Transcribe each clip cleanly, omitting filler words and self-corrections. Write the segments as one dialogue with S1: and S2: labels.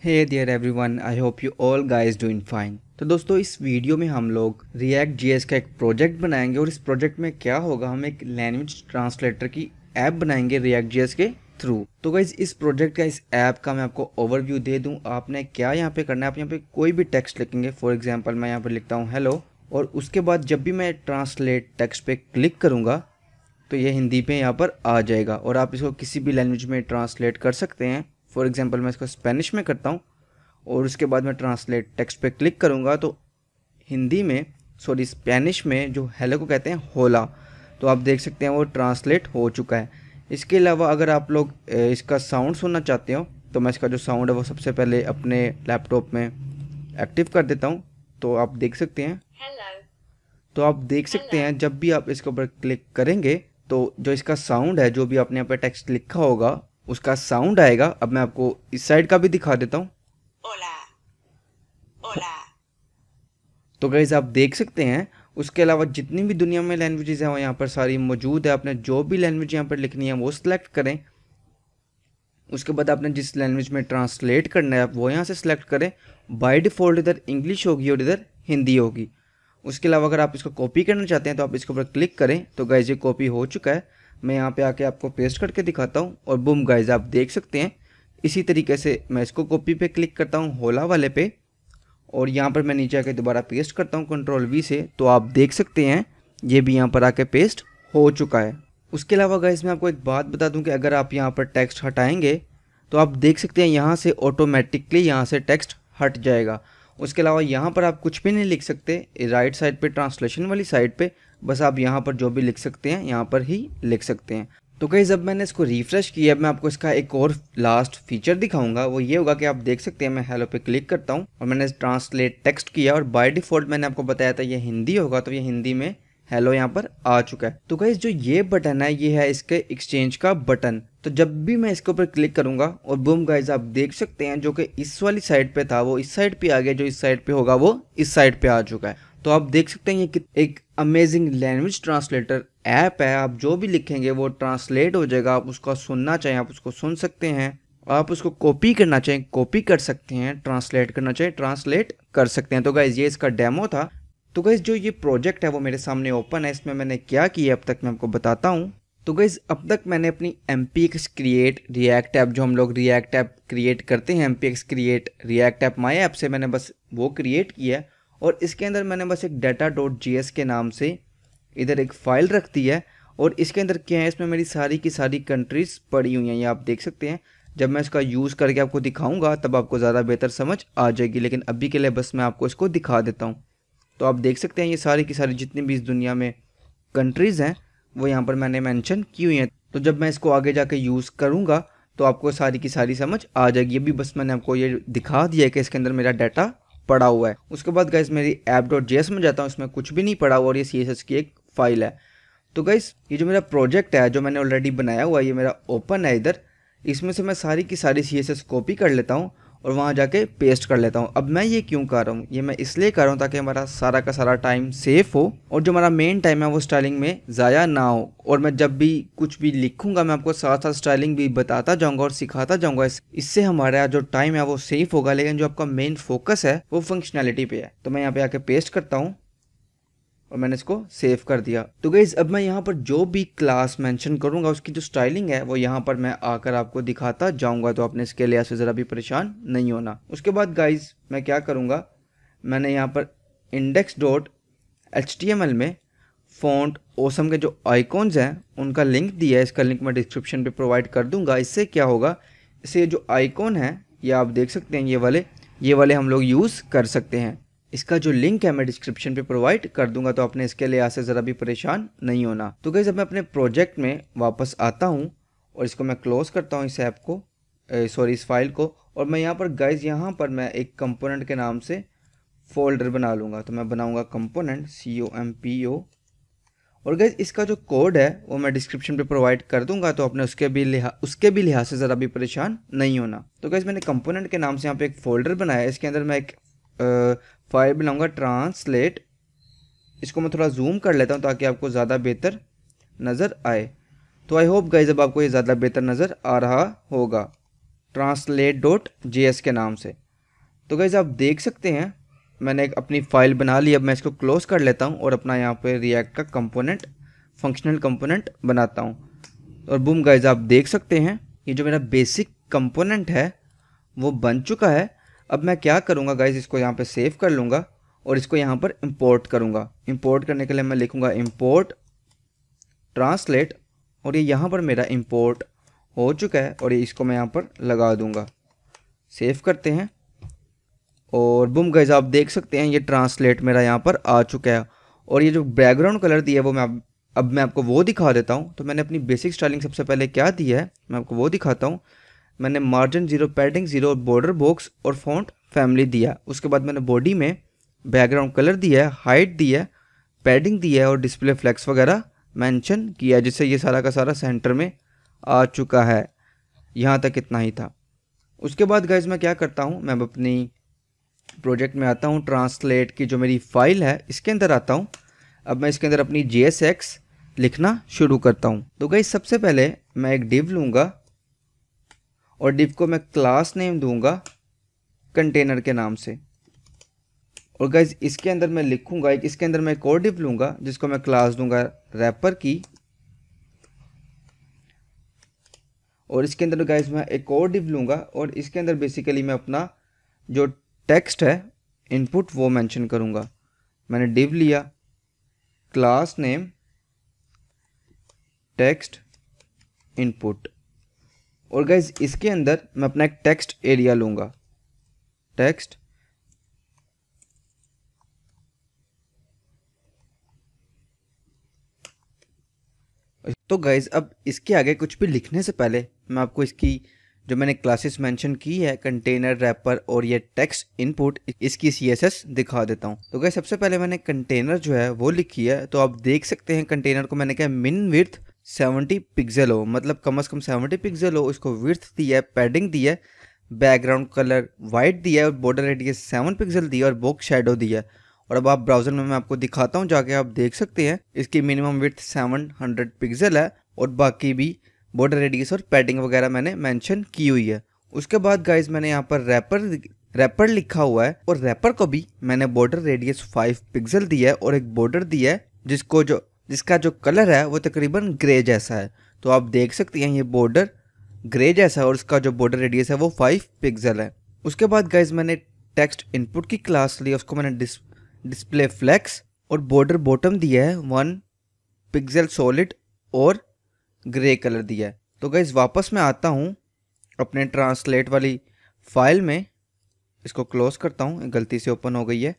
S1: Hey there everyone, I hope you all guys doing fine. तो दोस्तों, इस video में हम लोग रिएक्ट जीएस का एक प्रोजेक्ट बनाएंगे और इस प्रोजेक्ट में क्या होगा, हम एक लैंग्वेज ट्रांसलेटर की ऐप बनाएंगे रिएक्ट जीएस के थ्रू। तो गाइस, इस प्रोजेक्ट का, इस ऐप का मैं आपको ओवरव्यू दे दूं। आपने क्या यहाँ पे करना है, आप यहाँ पे कोई भी टेक्स्ट लिखेंगे। फॉर एग्जाम्पल मैं यहाँ पर लिखता हूँ हेलो, और उसके बाद जब भी मैं ट्रांसलेट टेक्स्ट पे क्लिक करूँगा तो ये हिंदी पे यहाँ पर आ जाएगा और आप इसको किसी भी लैंग्वेज में ट्रांसलेट कर सकते हैं। फॉर एग्जांपल मैं इसको स्पेनिश में करता हूँ और उसके बाद मैं ट्रांसलेट टेक्स्ट पे क्लिक करूँगा तो हिंदी में, सॉरी स्पेनिश में जो हेलो को कहते हैं होला, तो आप देख सकते हैं वो ट्रांसलेट हो चुका है। इसके अलावा अगर आप लोग इसका साउंड सुनना चाहते हो तो मैं इसका जो साउंड है वो सबसे पहले अपने लैपटॉप में एक्टिव कर देता हूँ। तो आप देख सकते हैं, तो आप देख सकते हैं जब भी आप इसके ऊपर क्लिक करेंगे तो जो इसका साउंड है, जो भी आपने यहाँ पे टेक्स्ट लिखा होगा उसका साउंड आएगा। अब मैं आपको इस साइड का भी दिखा देता हूँ। तो गाइस आप देख सकते हैं, उसके अलावा जितनी भी दुनिया में लैंग्वेजेस हैं वो यहाँ पर सारी मौजूद है। आपने जो भी लैंग्वेज यहाँ पर लिखनी है वो सिलेक्ट करें। उसके बाद आपने जिस लैंग्वेज में ट्रांसलेट करना है आप वो यहाँ से सिलेक्ट करें। बाय डिफ़ॉल्ट इधर इंग्लिश होगी और इधर हिंदी होगी। उसके अलावा अगर आप इसको कॉपी करना चाहते हैं तो आप इसके ऊपर क्लिक करें। तो गाइज ये कॉपी हो चुका है। मैं यहाँ पे आके आपको पेस्ट करके दिखाता हूँ और बूम गाइज आप देख सकते हैं। इसी तरीके से मैं इसको कॉपी पे क्लिक करता हूँ होला वाले पे, और यहाँ पर मैं नीचे आके दोबारा पेस्ट करता हूँ कंट्रोल वी से। तो आप देख सकते हैं ये भी यहाँ पर आके पेस्ट हो चुका है। उसके अलावा गाइज मैं आपको एक बात बता दूँ कि अगर आप यहाँ पर टेक्स्ट हटाएंगे तो आप देख सकते हैं यहाँ से ऑटोमेटिकली यहाँ से टेक्स्ट हट जाएगा। उसके अलावा यहाँ पर आप कुछ भी नहीं लिख सकते। राइट साइड पे ट्रांसलेशन वाली साइड पे बस आप यहाँ पर जो भी लिख सकते हैं यहाँ पर ही लिख सकते हैं। तो गाइस जब मैंने इसको रिफ्रेश किया, अब मैं आपको इसका एक और लास्ट फीचर दिखाऊंगा। वो ये होगा कि आप देख सकते हैं मैं हेलो पे क्लिक करता हूँ और मैंने ट्रांसलेट टेक्स्ट किया और बाय डिफ़ॉल्ट मैंने आपको बताया था ये हिंदी होगा, तो ये हिंदी में हेलो यहाँ पर आ चुका है। तो गाइस जो ये बटन है ये है इसके एक्सचेंज का बटन। तो जब भी मैं इसके ऊपर क्लिक करूंगा और बूम गाइस आप देख सकते हैं जो कि इस वाली साइड पे था वो इस साइड पे आ गया, जो इस साइड पे होगा वो इस साइड पे आ चुका है। तो आप देख सकते हैं ये एक अमेजिंग लैंग्वेज ट्रांसलेटर ऐप है। आप जो भी लिखेंगे वो ट्रांसलेट हो जाएगा। आप उसको सुनना चाहें आप उसको सुन सकते हैं, आप उसको कॉपी करना चाहें कॉपी कर सकते हैं, ट्रांसलेट करना चाहें ट्रांसलेट कर सकते हैं। तो गाइस ये इसका डेमो था। तो गाइस जो ये प्रोजेक्ट है वो मेरे सामने ओपन है। इसमें मैंने क्या किया अब तक मैं आपको बताता हूँ। तो गाइस अब तक मैंने अपनी MPX क्रिएट रिएक्ट ऐप, जो हम लोग रिएक्ट ऐप क्रिएट करते हैं MPX create react app my app से, मैंने बस वो क्रिएट किया है। और इसके अंदर मैंने बस एक data.js के नाम से इधर एक फ़ाइल रख दी है। और इसके अंदर क्या है, इसमें मेरी सारी की सारी कंट्रीज़ पड़ी हुई हैं, ये आप देख सकते हैं। जब मैं इसका यूज़ करके आपको दिखाऊंगा तब आपको ज़्यादा बेहतर समझ आ जाएगी, लेकिन अभी के लिए बस मैं आपको इसको दिखा देता हूँ। तो आप देख सकते हैं ये सारी की सारी जितनी भी इस दुनिया में कंट्रीज़ हैं वो यहाँ पर मैंने मेंशन की हुई हैं। तो जब मैं इसको आगे जाके यूज़ करूँगा तो आपको सारी की सारी समझ आ जाएगी। अभी बस मैंने आपको ये दिखा दिया है कि इसके अंदर मेरा डाटा पड़ा हुआ है। उसके बाद गाइस मेरी app.js में जाता हूँ, इसमें कुछ भी नहीं पड़ा हुआ और ये CSS की एक फ़ाइल है। तो गाइस ये जो मेरा प्रोजेक्ट है जो मैंने ऑलरेडी बनाया हुआ है ये मेरा ओपन है इधर। इसमें से मैं सारी की सारी CSS कॉपी कर लेता हूँ और वहाँ जाके पेस्ट कर लेता हूँ। अब मैं ये क्यों कर रहा हूँ, ये मैं इसलिए कर रहा हूँ ताकि हमारा सारा का सारा टाइम सेफ हो और जो हमारा मेन टाइम है वो स्टाइलिंग में ज़ाया ना हो। और मैं जब भी कुछ भी लिखूंगा मैं आपको साथ साथ स्टाइलिंग भी बताता जाऊँगा और सिखाता जाऊँगा। इससे हमारा जो टाइम है वो सेफ होगा, लेकिन जो आपका मेन फोकस है वो फंक्शनैलिटी पे है। तो मैं यहाँ पे आके पेस्ट करता हूँ और मैंने इसको सेव कर दिया। तो गाइज अब मैं यहाँ पर जो भी क्लास मेंशन करूँगा उसकी जो स्टाइलिंग है वो यहाँ पर मैं आकर आपको दिखाता जाऊँगा। तो आपने इसके लिए से ज़रा भी परेशान नहीं होना। उसके बाद गाइज मैं क्या करूँगा, मैंने यहाँ पर index.html में फ़ॉन्ट ओसम के जो आइकॉन्स हैं उनका लिंक दिया है। इसका लिंक मैं डिस्क्रिप्शन पे प्रोवाइड कर दूँगा। इससे क्या होगा, इससे जो आइकॉन है ये आप देख सकते हैं ये वाले हम लोग यूज़ कर सकते हैं। इसका जो लिंक है मैं डिस्क्रिप्शन पे प्रोवाइड कर दूंगा। तो आपने इसके लिए यहाँ से ज़रा भी परेशान नहीं होना। तो गाइस अब मैं अपने प्रोजेक्ट में वापस आता हूँ और इसको मैं क्लोज करता हूँ इस ऐप को, सॉरी इस फाइल को। और मैं यहाँ पर गाइस यहाँ पर मैं एक कंपोनेंट के नाम से फोल्डर बना लूँगा। तो मैं बनाऊँगा कंपोनेंट COMPO। और गाइस इसका जो कोड है वो मैं डिस्क्रिप्शन पे प्रोवाइड कर दूंगा। तो आपने उसके भी लिहाज से ज़रा भी परेशान नहीं होना। तो गाइस मैंने कंपोनेंट के नाम से यहाँ पे एक फ़ोल्डर बनाया है। इसके अंदर मैं एक फाइल बनाऊंगा ट्रांसलेट। इसको मैं थोड़ा जूम कर लेता हूँ ताकि आपको ज़्यादा बेहतर नज़र आए। तो आई होप गाइस अब आपको ये ज़्यादा बेहतर नज़र आ रहा होगा। translate.js के नाम से। तो गाइज आप देख सकते हैं मैंने एक अपनी फ़ाइल बना ली। अब मैं इसको क्लोज़ कर लेता हूँ और अपना यहाँ पे रिएक्ट का कंपोनेंट, फंक्शनल कंपोनेंट बनाता हूँ। और बूम गाइज आप देख सकते हैं ये जो मेरा बेसिक कंपोनेंट है वो बन चुका है। अब मैं क्या करूँगा गाइज, इसको यहाँ पे सेव कर लूँगा और इसको यहाँ पर इंपोर्ट करूँगा। इंपोर्ट करने के लिए मैं लिखूँगा इंपोर्ट ट्रांसलेट, और ये यहाँ पर मेरा इंपोर्ट हो चुका है और ये इसको मैं यहाँ पर लगा दूँगा। सेव करते हैं और बूम गाइज आप देख सकते हैं ये ट्रांसलेट मेरा यहाँ पर आ चुका है। और ये जो बैकग्राउंड कलर दिया है वो अब मैं आपको वो दिखा देता हूँ। तो मैंने अपनी बेसिक स्टाइलिंग सबसे पहले क्या दी है मैं आपको वो दिखाता हूँ। मैंने मार्जिन 0, पैडिंग 0, बॉर्डर बॉक्स और फॉन्ट फैमिली दिया। उसके बाद मैंने बॉडी में बैकग्राउंड कलर दिया है, हाइट दी है, पैडिंग दी है और डिस्प्ले फ्लेक्स वगैरह मेंशन किया है, जिससे ये सारा का सारा सेंटर में आ चुका है। यहाँ तक इतना ही था। उसके बाद गाइज मैं क्या करता हूँ, मैं अपनी प्रोजेक्ट में आता हूँ, ट्रांसलेट की जो मेरी फाइल है इसके अंदर आता हूँ। अब मैं इसके अंदर अपनी JSX लिखना शुरू करता हूँ। तो गाइज सबसे पहले मैं एक डिव लूँगा और डिव को मैं क्लास नेम दूंगा कंटेनर के नाम से। और गाइज इसके अंदर मैं लिखूंगा इसके अंदर मैं एक और डिव लूँगा जिसको मैं क्लास दूंगा रैपर की। और इसके अंदर गाइज मैं एक और डिव लूँगा और इसके अंदर बेसिकली मैं अपना जो टेक्स्ट है इनपुट वो मेंशन करूँगा। मैंने डिव लिया क्लास नेम टेक्स्ट इनपुट। और गाइज इसके अंदर मैं अपना एक टेक्स्ट एरिया लूँगा, टेक्स्ट तो गाइज अब इसके आगे कुछ भी लिखने से पहले मैं आपको इसकी जो मैंने क्लासेस मेंशन की है कंटेनर, रैपर और ये टेक्स्ट इनपुट, इसकी CSS दिखा देता हूँ। तो गाइज सबसे पहले मैंने कंटेनर जो है वो लिखी है। तो आप देख सकते हैं कंटेनर को मैंने क्या मिन विड्थ 70 पिक्सल हो, मतलब कम से कम 70 पिक्सल हो। इसको विड्थ दी है, पैडिंग दी है, बैकग्राउंड कलर वाइट दिया है और बॉर्डर रेडियस 7 पिक्सल दिया और बॉक्स शेडो दिया है। और अब आप ब्राउज़र में मैं आपको दिखाता हूँ जाके, आप देख सकते हैं इसकी मिनिमम विड्थ 700 पिक्सल है और बाकी भी बॉर्डर रेडियस और पैडिंग वगैरह मैंने मेंशन की हुई है। उसके बाद गाइज मैंने यहाँ पर रैपर लिखा हुआ है और रैपर को भी मैंने बॉर्डर रेडियस 5 पिक्सल दिया है और एक बॉर्डर दिया है जिसका जो कलर है वो तकरीबन ग्रे जैसा है। तो आप देख सकते हैं ये बॉर्डर ग्रे जैसा है और उसका जो बॉर्डर रेडियस है वो 5 पिक्सल है। उसके बाद गाइज मैंने टेक्स्ट इनपुट की क्लास ली, उसको मैंने डिस्प्ले फ्लेक्स और बॉर्डर बॉटम दिया है 1 पिक्सल सॉलिड और ग्रे कलर दिया है। तो गाइज वापस मैं आता हूँ अपने ट्रांसलेट वाली फाइल में, इसको क्लोज करता हूँ, गलती से ओपन हो गई है।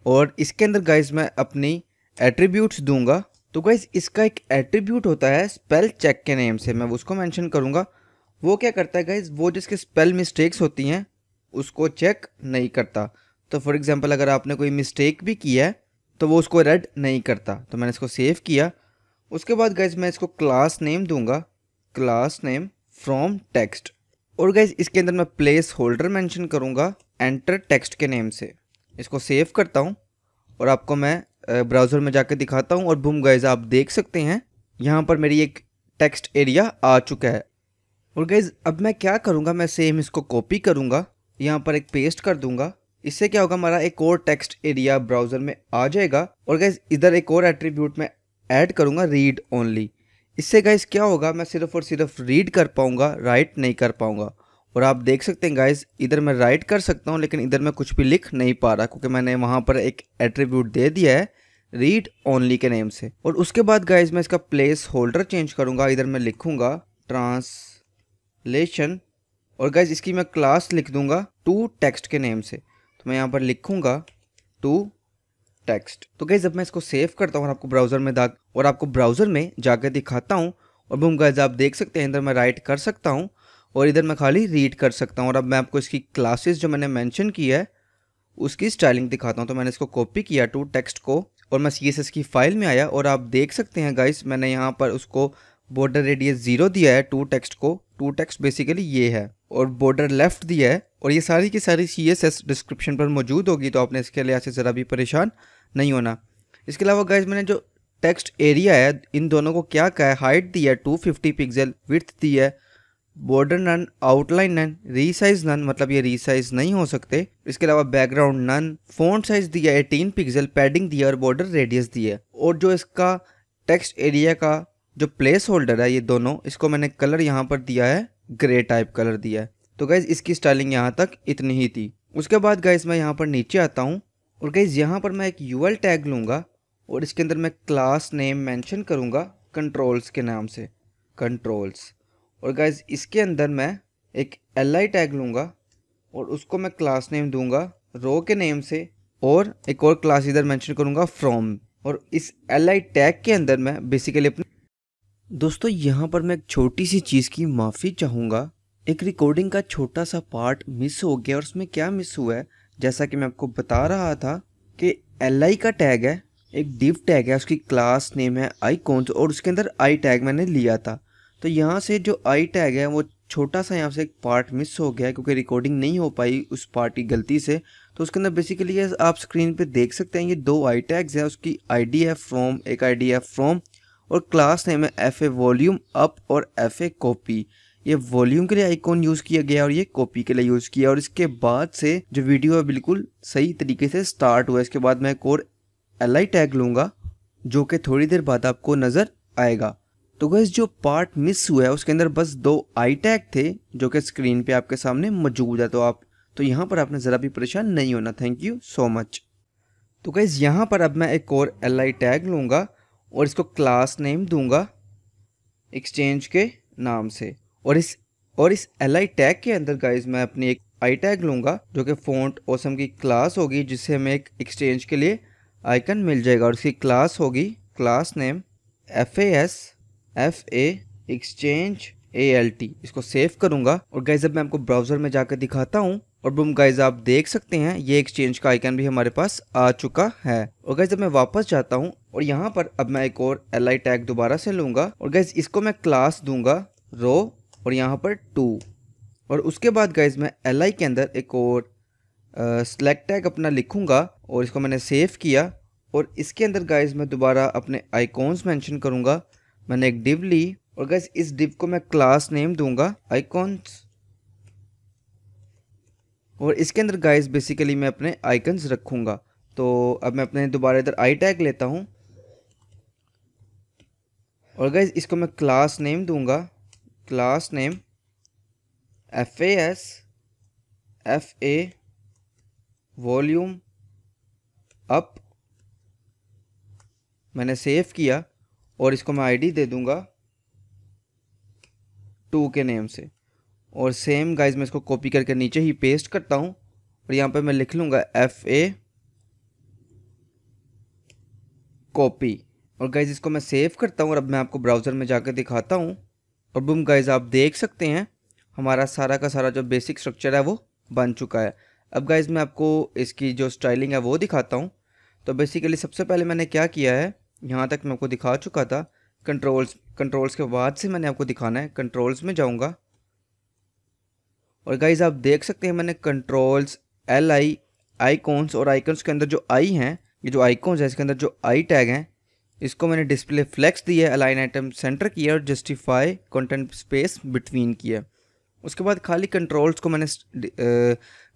S1: और इसके अंदर गाइज मैं अपनी एट्रीब्यूट्स दूंगा। तो गाइज इसका एक एट्रीब्यूट होता है स्पेल चेक के नेम से, मैं उसको मेंशन करूँगा। वो क्या करता है गाइज, वो जिसके स्पेल मिस्टेक्स होती हैं उसको चेक नहीं करता। तो फॉर एग्जांपल अगर आपने कोई मिस्टेक भी किया है तो वो उसको रेड नहीं करता। तो मैंने इसको सेव किया। उसके बाद गाइज मैं इसको क्लास नेम दूंगा, क्लास नेम फ्रॉम टेक्स्ट। और गाइज इसके अंदर मैं प्लेस होल्डर मेंशन करूँगा एंटर टेक्स्ट के नेम से। इसको सेव करता हूँ और आपको मैं ब्राउज़र में जाकर दिखाता हूँ। और बूम गाइज आप देख सकते हैं यहाँ पर मेरी एक टेक्स्ट एरिया आ चुका है। और गाइज अब मैं क्या करूँगा, मैं सेम इसको कॉपी करूँगा, यहाँ पर एक पेस्ट कर दूँगा। इससे क्या होगा, हमारा एक और टेक्स्ट एरिया ब्राउज़र में आ जाएगा। और गाइज इधर एक और एट्रीब्यूट में ऐड करूँगा रीड ओनली। इससे गाइज क्या होगा, मैं सिर्फ और सिर्फ रीड कर पाऊँगा, राइट नहीं कर पाऊँगा। और आप देख सकते हैं गाइज इधर मैं राइट कर सकता हूँ लेकिन इधर मैं कुछ भी लिख नहीं पा रहा क्योंकि मैंने वहाँ पर एक एट्रीब्यूट दे दिया है रीड ओनली के नेम से। और उसके बाद गाइज मैं इसका प्लेस होल्डर चेंज करूँगा। इधर मैं लिखूँगा ट्रांसलेशन और गाइज इसकी मैं क्लास लिख दूँगा टू टेक्स्ट के नेम से। तो मैं यहाँ पर लिखूँगा टू टेक्स्ट। तो गाइज अब मैं इसको सेव करता हूँ और आपको ब्राउज़र में जाकर दिखाता हूँ। और बूम गाइज आप देख सकते हैं इधर मैं राइट कर सकता हूँ और इधर मैं खाली रीड कर सकता हूँ। और अब मैं आपको इसकी क्लासेस जो मैंने मेंशन की है उसकी स्टाइलिंग दिखाता हूँ। तो मैंने इसको कॉपी किया टू टेक्स्ट को और मैं CSS की फाइल में आया और आप देख सकते हैं गाइस मैंने यहाँ पर उसको बॉर्डर रेडियस 0 दिया है टू टेक्स्ट को। टू टेक्स्ट बेसिकली ये है और बॉर्डर लेफ्ट दिया है और ये सारी की सारी CSS डिस्क्रिप्शन पर मौजूद होगी, तो आपने इसके लिए ऐसे ज़रा भी परेशान नहीं होना। इसके अलावा गाइस मैंने जो टेक्स्ट एरिया है इन दोनों को क्या कहा है, हाइट दी है 250 पिक्सल, विड्थ दी है border none, outline none, resize none, मतलब ये रीसाइज नहीं हो सकते। इसके अलावा बैकग्राउंड नन, फ़ॉन्ट साइज दिया है 18 पिक्सल, पैडिंग दिया और बॉर्डर रेडियस दिया है। और जो इसका टेक्स्ट एरिया का जो प्लेस होल्डर है, ये दोनों, इसको मैंने कलर यहाँ पर दिया है ग्रे टाइप कलर दिया है। तो गाइज इसकी स्टाइलिंग यहाँ तक इतनी ही थी। उसके बाद गाइज मैं यहाँ पर नीचे आता हूँ और गाइज यहाँ पर मैं एक यूएल टैग लूँगा और इसके अंदर मैं क्लास नेम मेंशन करूँगा कंट्रोल्स के नाम से, कंट्रोल्स। और गाइज इसके अंदर मैं एक एल टैग लूँगा और उसको मैं क्लास नेम दूंगा रो के नेम से, और एक और क्लास इधर मेंशन करूँगा फ्रॉम। और इस एल टैग के अंदर मैं बेसिकली अपने दोस्तों यहाँ पर मैं एक छोटी सी चीज़ की माफ़ी चाहूँगा। एक रिकॉर्डिंग का छोटा सा पार्ट मिस हो गया और उसमें क्या मिस हुआ है, जैसा कि मैं आपको बता रहा था कि एल का टैग है, एक डिव टैग है, उसकी क्लास नेम है आइकॉन्स और उसके अंदर आई टैग मैंने लिया था। तो यहाँ से जो आई टैग है वो छोटा सा यहाँ से एक पार्ट मिस हो गया है क्योंकि रिकॉर्डिंग नहीं हो पाई उस पार्ट की गलती से। तो उसके अंदर बेसिकली ये आप स्क्रीन पे देख सकते हैं, ये दो आई टैग्स हैं, उसकी आईडी है फ्रॉम, एक आईडी है फ्रॉम और क्लास नेम है एफ ए वॉल्यूम अप और एफ ए कॉपी। ये वॉल्यूम के लिए आइकॉन यूज़ किया गया और ये कॉपी के लिए यूज़ किया। और इसके बाद से जो वीडियो है बिल्कुल सही तरीके से स्टार्ट हुआ। इसके बाद मैं एक और एल आई टैग लूँगा जो कि थोड़ी देर बाद आपको नज़र आएगा। तो गाइस जो पार्ट मिस हुआ है उसके अंदर बस दो आई टैग थे जो कि स्क्रीन पे आपके सामने मौजूद है। तो यहाँ पर आपने ज़रा भी परेशान नहीं होना। Thank you so much. तो गाइस यहाँ पर अब मैं एक और एल आई टैग लूँगा और इसको क्लास नेम दूंगा एक्सचेंज के नाम से। और इस एल आई टैग के अंदर गाइस मैं अपनी एक आई टैग लूँगा जो कि फ़ॉन्ट ऑसम की क्लास होगी, जिससे हमें एक एक्सचेंज के लिए आइकन मिल जाएगा। और इसकी क्लास होगी class name FAS exchange ALT। इसको सेव करूंगा और गाइज अब मैं आपको ब्राउज़र में जाकर दिखाता हूँ। और बूम गाइज आप देख सकते हैं ये एक्सचेंज का आइकन भी हमारे पास आ चुका है। और गाइज अब मैं वापस जाता हूँ और यहाँ पर अब मैं एक और एल आई टैग दोबारा से लूँगा और गाइज इसको मैं क्लास दूंगा रो और यहाँ पर 2। और उसके बाद गाइज मैं एल आई के अंदर एक और सेलेक्ट टैग अपना लिखूँगा और इसको मैंने सेव किया। और इसके अंदर गाइज मैं दोबारा अपने आइकॉन्स मेंशन करूँगा। मैंने एक डिव ली और गाइज इस डिव को मैं क्लास नेम दूंगा आइकॉन्स। और इसके अंदर गाइज बेसिकली मैं अपने आइकन्स रखूँगा। तो अब मैं अपने दोबारा इधर आई टैग लेता हूँ और गाइज इसको मैं क्लास नेम दूंगा class name FAS FA volume up. मैंने सेव किया और इसको मैं आईडी दे दूंगा 2 के नेम से। और सेम गाइज मैं इसको कॉपी करके नीचे ही पेस्ट करता हूँ और यहाँ पे मैं लिख लूँगा FA कॉपी। और गाइज इसको मैं सेव करता हूँ और अब मैं आपको ब्राउज़र में जाकर दिखाता हूँ। और बूम गाइज आप देख सकते हैं हमारा सारा का सारा जो बेसिक स्ट्रक्चर है वो बन चुका है। अब गाइज मैं आपको इसकी जो स्टाइलिंग है वो दिखाता हूँ। तो बेसिकली सबसे पहले मैंने क्या किया है, यहाँ तक मैं आपको दिखा चुका था। कंट्रोल्स के बाद से मैंने आपको दिखाना है। कंट्रोल्स में जाऊँगा और गाइज आप देख सकते हैं मैंने कंट्रोल्स एल आई आइकॉन्स और आइकॉन्स के अंदर जो आई हैं, ये जो आइकॉन्स है इसके अंदर जो आई टैग हैं इसको मैंने डिस्प्ले फ्लेक्स दिया है, अलाइन आइटम सेंटर किया और जस्टिफाई कंटेंट स्पेस बिटवीन किया। उसके बाद खाली कंट्रोल्स को मैंने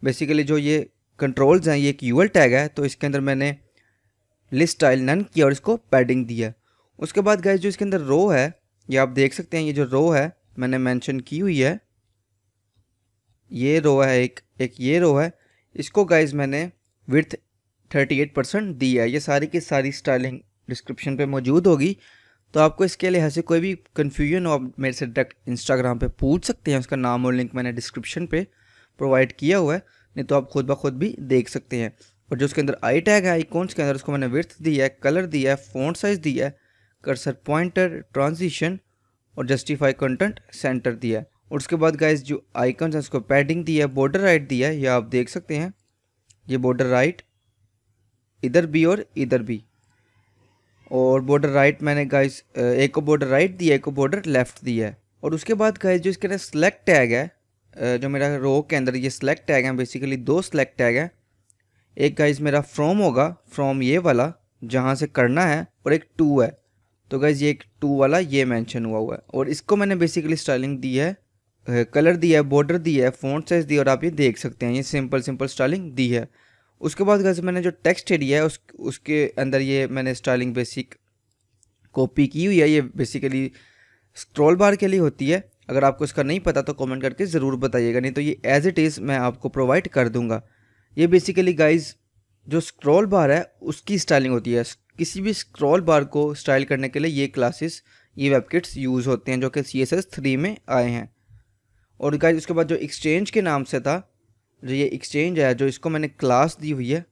S1: बेसिकली जो ये कंट्रोल्स हैं ये एक यूएल टैग है तो इसके अंदर मैंने लिस्ट स्टाइल नन किया और इसको पैडिंग दिया। उसके बाद गाइज जो इसके अंदर रो है ये आप देख सकते हैं, ये जो रो है मैंने मेंशन की हुई है, ये रो है एक ये रो है। इसको गाइज मैंने विड्थ 38% दी है। ये सारी की सारी स्टाइलिंग डिस्क्रिप्शन पे मौजूद होगी। तो आपको इसके लिए ऐसे कोई भी कन्फ्यूजन हो आप मेरे से डायरेक्ट इंस्टाग्राम पे पूछ सकते हैं। उसका नाम और लिंक मैंने डिस्क्रिप्शन पे प्रोवाइड किया हुआ है, नहीं तो आप खुद ब खुद भी देख सकते हैं। और जो उसके अंदर आई टैग है आइकॉन्स के अंदर उसको मैंने विड्थ दिया है, कलर दिया है, फ़ॉन्ट साइज़ दिया है, कर्सर पॉइंटर, ट्रांजिशन और जस्टिफाई कंटेंट सेंटर दिया है। और उसके बाद गाइज जो आइकन्स हैं उसको पैडिंग दिया है, बॉर्डर राइट दिया है, ये आप देख सकते हैं ये बॉर्डर राइट इधर भी और इधर भी। और बॉर्डर राइट मैंने गाइज एक को बॉर्डर राइट दिया है, एक को बॉर्डर लेफ्ट दिया है। और उसके बाद गाइज जो इसके अंदर सेलेक्ट टैग है जो मेरा रो के अंदर ये सेलेक्ट टैग है, बेसिकली दो सेलेक्ट टैग है। एक गाइज मेरा फ्रॉम होगा, फ्रॉम ये वाला जहाँ से करना है, और एक टू है। तो गाइज ये एक टू वाला ये मेंशन हुआ है और इसको मैंने बेसिकली स्टाइलिंग दी है कलर दिया है, बॉर्डर दिया है, फ़ॉन्ट साइज़ दिया है, और आप ये देख सकते हैं ये सिंपल स्टाइलिंग दी है। उसके बाद गाइस मैंने जो टेक्स्ट एरिया है उसके अंदर ये मैंने स्टाइलिंग बेसिक कॉपी की हुई है। ये बेसिकली स्क्रॉल बार के लिए होती है। अगर आपको इसका नहीं पता तो कमेंट करके ज़रूर बताइएगा, नहीं तो ये एज इट इज़ मैं आपको प्रोवाइड कर दूंगा। ये बेसिकली गाइस जो स्क्रॉल बार है उसकी स्टाइलिंग होती है। किसी भी स्क्रॉल बार को स्टाइल करने के लिए ये क्लासेस, ये वेबकिट्स यूज़ होते हैं जो कि CSS 3 में आए हैं। और गाइस उसके बाद जो एक्सचेंज के नाम से था, जो ये एक्सचेंज है, जो इसको मैंने क्लास दी हुई है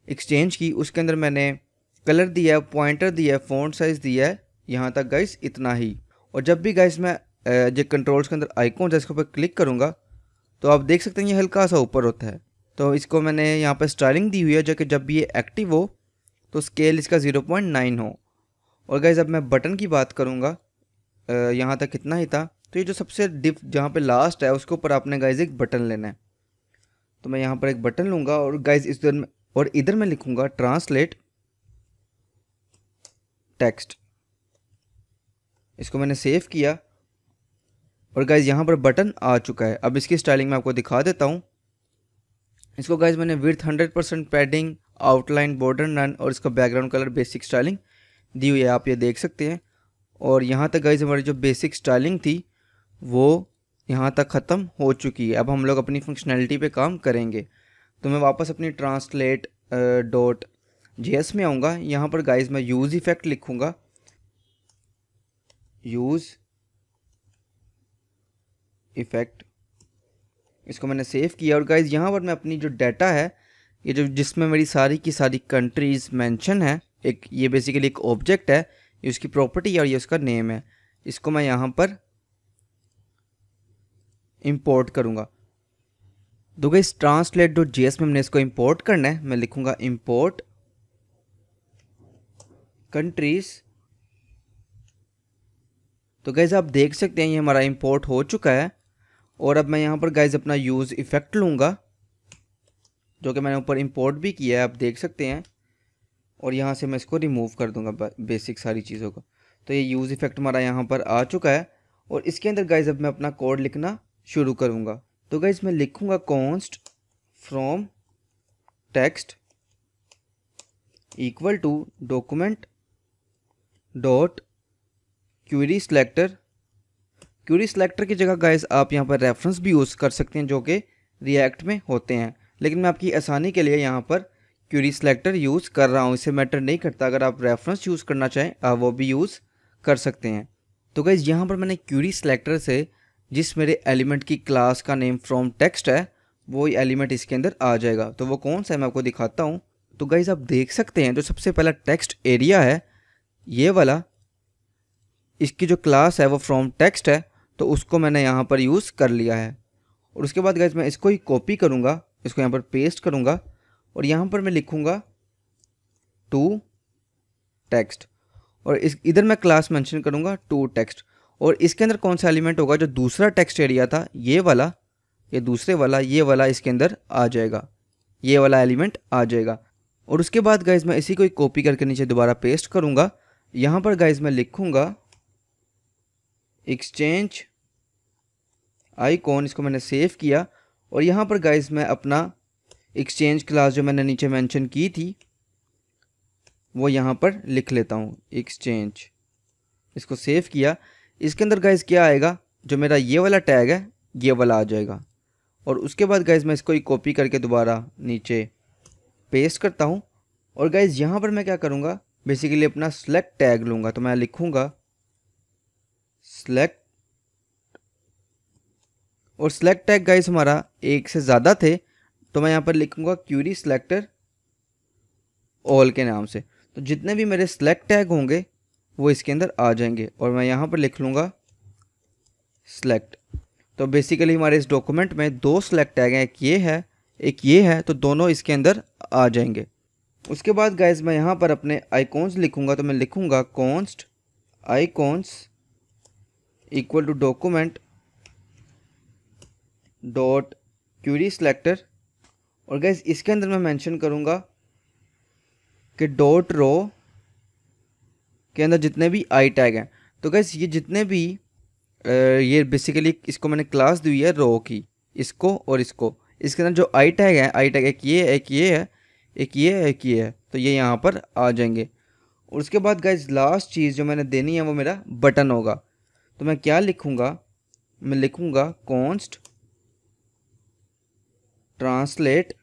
S1: एक्सचेंज की, उसके अंदर मैंने कलर दिया है, पॉइंटर दिया है, फ़ॉन्ट साइज़ दिया है, यहाँ तक गाइस इतना ही। और जब भी गाइस मैं जो कंट्रोल्स के अंदर आइकॉन है इसके ऊपर क्लिक करूँगा तो आप देख सकते हैं ये हल्का सा ऊपर होता है। तो इसको मैंने यहाँ पर स्टाइलिंग दी हुई है जो कि जब भी ये एक्टिव हो तो स्केल इसका 0.9 हो। और गाइस अब मैं बटन की बात करूँगा, यहाँ तक कितना ही था। तो ये जो सबसे डिप जहाँ पे लास्ट है उसके ऊपर आपने गाइस एक बटन लेना है। तो मैं यहाँ पर एक बटन लूँगा और गाइस इधर मैं लिखूँगा ट्रांसलेट टेक्स्ट। इसको मैंने सेव किया और गाइस यहाँ पर बटन आ चुका है। अब इसकी स्टाइलिंग मैं आपको दिखा देता हूँ। इसको गाइस मैंने width 100% padding, outline, border none और इसका बैकग्राउंड कलर बेसिक स्टाइलिंग दी हुई है, आप ये देख सकते हैं। और यहाँ तक गाइस हमारी जो बेसिक स्टाइलिंग थी वो यहाँ तक ख़त्म हो चुकी है। अब हम लोग अपनी फंक्शनैलिटी पे काम करेंगे। तो मैं वापस अपनी ट्रांसलेट .js में आऊँगा। यहाँ पर गाइस मैं यूज़ इफ़ेक्ट लिखूँगा, यूज़ इफ़ेक्ट। इसको मैंने सेव किया और गाइस यहाँ पर मैं अपनी जो डाटा है, ये जो जिसमें मेरी सारी की सारी कंट्रीज़ मेंशन है, एक ये बेसिकली एक ऑब्जेक्ट है, ये उसकी प्रॉपर्टी है और ये उसका नेम है। इसको मैं यहाँ पर इंपोर्ट करूँगा। तो गाइस translate.js में हमने इसको इंपोर्ट करना है। मैं लिखूँगा इंपोर्ट कंट्रीज़। तो गाइस आप देख सकते हैं ये हमारा इंपोर्ट हो चुका है। और अब मैं यहाँ पर गाइस अपना यूज़ इफ़ेक्ट लूँगा जो कि मैंने ऊपर इंपोर्ट भी किया है, आप देख सकते हैं। और यहाँ से मैं इसको रिमूव कर दूँगा बेसिक सारी चीज़ों को। तो ये यूज़ इफ़ेक्ट हमारा यहाँ पर आ चुका है। और इसके अंदर गाइस अब मैं अपना कोड लिखना शुरू करूँगा। तो गाइस मैं लिखूँगा const from text equal to document dot query selector. Query selector की जगह गाइस आप यहाँ पर रेफरेंस भी यूज़ कर सकते हैं जो कि रिएक्ट में होते हैं, लेकिन मैं आपकी आसानी के लिए यहाँ पर क्वेरी सिलेक्टर यूज़ कर रहा हूँ। इससे मैटर नहीं करता, अगर आप रेफरेंस यूज़ करना चाहें आप वो भी यूज़ कर सकते हैं। तो गाइस यहाँ पर मैंने क्वेरी सिलेक्टर से जिस मेरे एलिमेंट की क्लास का नेम फ्रॉम टेक्स्ट है वो एलिमेंट इसके अंदर आ जाएगा। तो वो कौन सा है मैं आपको दिखाता हूँ। तो गाइस आप देख सकते हैं जो सबसे पहला टेक्स्ट एरिया है ये वाला, इसकी जो क्लास है वो फ्रॉम टेक्स्ट है, तो उसको मैंने यहाँ पर यूज़ कर लिया है। और उसके बाद गाइस मैं इसको ही कॉपी करूँगा, इसको यहाँ पर पेस्ट करूँगा और यहाँ पर मैं लिखूँगा टू टेक्स्ट। और इस इधर मैं क्लास मेंशन करूँगा टू टेक्स्ट। और इसके अंदर कौन सा एलिमेंट होगा, जो दूसरा टेक्स्ट एरिया था ये वाला, ये दूसरे वाला, ये वाला इसके अंदर आ जाएगा, ये वाला एलिमेंट आ जाएगा। और उसके बाद गाइस मैं इसी को ही कॉपी करके नीचे दोबारा पेस्ट करूँगा। यहाँ पर गाइस मैं लिखूँगा एक्सचेंज आइकॉन, इसको मैंने सेव किया। और यहाँ पर गाइस मैं अपना एक्सचेंज क्लास जो मैंने नीचे मेंशन की थी वो यहाँ पर लिख लेता हूँ एक्सचेंज। इसको सेव किया। इसके अंदर गाइस क्या आएगा, जो मेरा ये वाला टैग है ये वाला आ जाएगा। और उसके बाद गाइस मैं इसको ही कॉपी करके दोबारा नीचे पेस्ट करता हूँ। और गाइस यहाँ पर मैं क्या करूँगा, बेसिकली अपना सेलेक्ट टैग लूँगा। तो मैं लिखूँगा सेलेक्ट, और सेलेक्ट टैग गाइस हमारा एक से ज़्यादा थे तो मैं यहाँ पर लिखूँगा क्वेरी सिलेक्टर ऑल के नाम से। तो जितने भी मेरे सेलेक्ट टैग होंगे वो इसके अंदर आ जाएंगे। और मैं यहाँ पर लिख लूँगा सेलेक्ट। तो बेसिकली हमारे इस डॉक्यूमेंट में दो सेलेक्ट टैग हैं, एक ये है, तो दोनों इसके अंदर आ जाएंगे। उसके बाद गाइस मैं यहाँ पर अपने आइकॉन्स लिखूँगा। तो मैं लिखूँगा const icons equal to document dot query selector. और गाइस इसके अंदर मैं मेंशन करूँगा कि डॉट रो के अंदर जितने भी आई टैग हैं। तो गाइस ये जितने भी ये बेसिकली इसको मैंने क्लास दी हुई है रो की, इसको और इसको। इसके अंदर जो आई टैग है, आई टैग एक ये है, एक ये है, एक ये है, एक ये है, तो ये यहाँ पर आ जाएंगे। और उसके बाद गाइज लास्ट चीज़ जो मैंने देनी है वो मेरा बटन होगा। तो मैं क्या लिखूँगा, मैं लिखूँगा कॉन्स्ट ट्रांसलेट